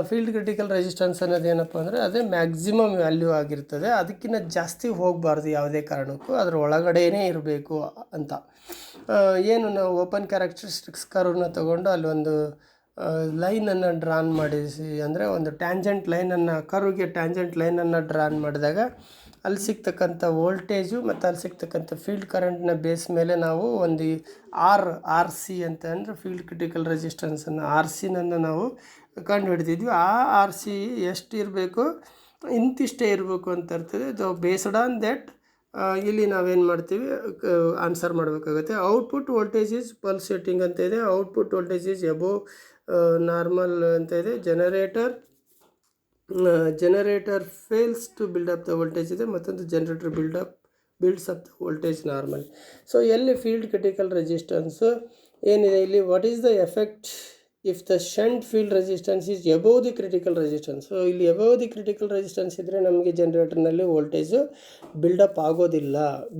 ಫೀಲ್ಡ್ ಕ್ರಿಟಿಕಲ್ ರೆಸಿಸ್ಟೆನ್ಸ್ ಅನ್ನೋದು ಏನಪ್ಪ ಅಂದರೆ ಅದೇ ಮ್ಯಾಕ್ಸಿಮಮ್ ವ್ಯಾಲ್ಯೂ ಆಗಿರ್ತದೆ, ಅದಕ್ಕಿಂತ ಜಾಸ್ತಿ ಹೋಗಬಾರ್ದು ಯಾವುದೇ ಕಾರಣಕ್ಕೂ, ಅದರ ಒಳಗಡೆಯೇ ಇರಬೇಕು ಅಂತ. ಏನು ನಾವು ಓಪನ್ ಕ್ಯಾರೆಕ್ಟರಿಸ್ಟಿಕ್ಸ್ ಕರ್ವ್ನ ತೊಗೊಂಡು ಅಲ್ಲಿ ಒಂದು ಲೈನನ್ನು ಡ್ರಾನ್ ಮಾಡಿಸಿ, ಅಂದರೆ ಒಂದು ಟ್ಯಾಂಜೆಂಟ್ ಲೈನನ್ನು ಕರ್ವ್ಗೆ ಟ್ಯಾಂಜೆಂಟ್ ಲೈನನ್ನು ಡ್ರಾನ್ ಮಾಡಿದಾಗ ಅಲ್ಲಿ ಸಿಗ್ತಕ್ಕಂಥ ವೋಲ್ಟೇಜು ಮತ್ತು ಅಲ್ಲಿ ಸಿಗ್ತಕ್ಕಂಥ ಫೀಲ್ಡ್ ಕರೆಂಟ್ನ ಬೇಸ್ ಮೇಲೆ ನಾವು ಒಂದು ಆರ್ ಸಿ ಅಂತ ಅಂದರೆ ಫೀಲ್ಡ್ ಕ್ರಿಟಿಕಲ್ ರೆಸಿಸ್ಟೆನ್ಸನ್ನು ಆರ್ ಸಿನನ್ನು ನಾವು ಕಂಡು ಹಿಡ್ತಿದ್ವಿ. ಆ ಆರ್ ಸಿ ಎಷ್ಟು ಇರಬೇಕು, ಇಂತಿಷ್ಟೇ ಇರಬೇಕು ಅಂತ ಇರ್ತದೆ. ಬೇಸ್ಡ್ ಆನ್ ದಟ್ ಇಲ್ಲಿ ನಾವೇನು ಮಾಡ್ತೀವಿ, ಆನ್ಸರ್ ಮಾಡಬೇಕಾಗುತ್ತೆ. ಔಟ್ಪುಟ್ ವೋಲ್ಟೇಜ್ ಈಸ್ ಪಲ್ಸೇಟಿಂಗ್ ಅಂತ ಇದೆ, output voltage is above normal ಅಂತ ಇದೆ. Generator fails to build up the voltage ಇದೆ, ಮತ್ತೊಂದು generator builds up the voltage normal. So ಎಲ್ಲಿ ಫೀಲ್ಡ್ ಕ್ರಿಟಿಕಲ್ ರೆಸಿಸ್ಟೆನ್ಸು ಏನಿದೆ ಇಲ್ಲಿ, what is the effect if the shunt field resistance is above the critical resistance? So ಇಲ್ಲಿ above the critical resistance ಇದ್ದರೆ ನಮಗೆ ಜನರೇಟರ್ನಲ್ಲಿ voltage build up ಆಗೋದಿಲ್ಲ,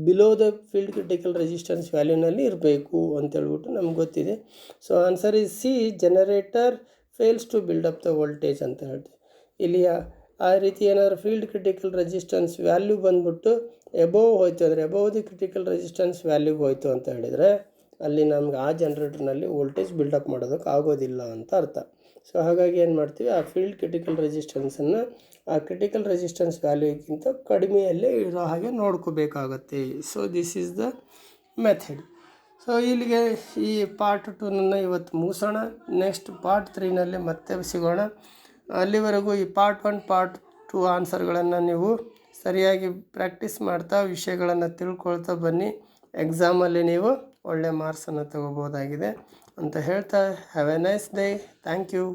below the field critical resistance ವ್ಯಾಲ್ಯೂನಲ್ಲಿ ಇರಬೇಕು ಅಂತೇಳ್ಬಿಟ್ಟು ನಮ್ಗೆ ಗೊತ್ತಿದೆ. So answer is C, generator fails to build up the voltage ಅಂತ ಹೇಳ್ತೀವಿ. ಇಲ್ಲಿ ಆ ರೀತಿ ಏನಾದರೂ ಫೀಲ್ಡ್ ಕ್ರಿಟಿಕಲ್ ರೆಸಿಸ್ಟೆನ್ಸ್ ವ್ಯಾಲ್ಯೂ ಬಂದ್ಬಿಟ್ಟು ಎಬೋವ್ ಹೋಯ್ತು ಅಂದರೆ, ಎಬೋವ್ ದಿ ಕ್ರಿಟಿಕಲ್ ರೆಸಿಸ್ಟೆನ್ಸ್ ವ್ಯಾಲ್ಯೂಗೆ ಹೋಯ್ತು ಅಂತ ಹೇಳಿದರೆ ಅಲ್ಲಿ ನಮ್ಗೆ ಆ ಜನ್ರೇಟರ್ನಲ್ಲಿ ವೋಲ್ಟೇಜ್ ಬಿಲ್ಡಪ್ ಮಾಡೋದಕ್ಕೆ ಆಗೋದಿಲ್ಲ ಅಂತ ಅರ್ಥ. ಸೊ ಹಾಗಾಗಿ ಏನು ಮಾಡ್ತೀವಿ, ಆ ಫೀಲ್ಡ್ ಕ್ರಿಟಿಕಲ್ ರೆಸಿಸ್ಟೆನ್ಸನ್ನು ಆ ಕ್ರಿಟಿಕಲ್ ರೆಸಿಸ್ಟೆನ್ಸ್ ವ್ಯಾಲ್ಯೂಗಿಂತ ಕಡಿಮೆಯಲ್ಲೇ ಇರೋ ಹಾಗೆ ನೋಡ್ಕೋಬೇಕಾಗತ್ತೆ. So this is the method. So ಇಲ್ಲಿಗೆ ಈ ಪಾರ್ಟ್ 2 ಇವತ್ತು ಮುಗಿಸೋಣ. ನೆಕ್ಸ್ಟ್ ಪಾರ್ಟ್ 3ನಲ್ಲಿ ಮತ್ತೆ ಸಿಗೋಣ. ಅಲ್ಲಿವರೆಗೂ ಈ ಪಾರ್ಟ್ 1 ಪಾರ್ಟ್ 2 ಆನ್ಸರ್ಗಳನ್ನು ನೀವು ಸರಿಯಾಗಿ ಪ್ರಾಕ್ಟೀಸ್ ಮಾಡ್ತಾ ವಿಷಯಗಳನ್ನು ತಿಳ್ಕೊಳ್ತಾ ಬನ್ನಿ. ಎಕ್ಸಾಮಲ್ಲಿ ನೀವು ಒಳ್ಳೆ ಮಾರ್ಕ್ಸನ್ನು ತಗೋಬೋದಾಗಿದೆ ಅಂತ ಹೇಳ್ತಾ, have a nice day. Thank you.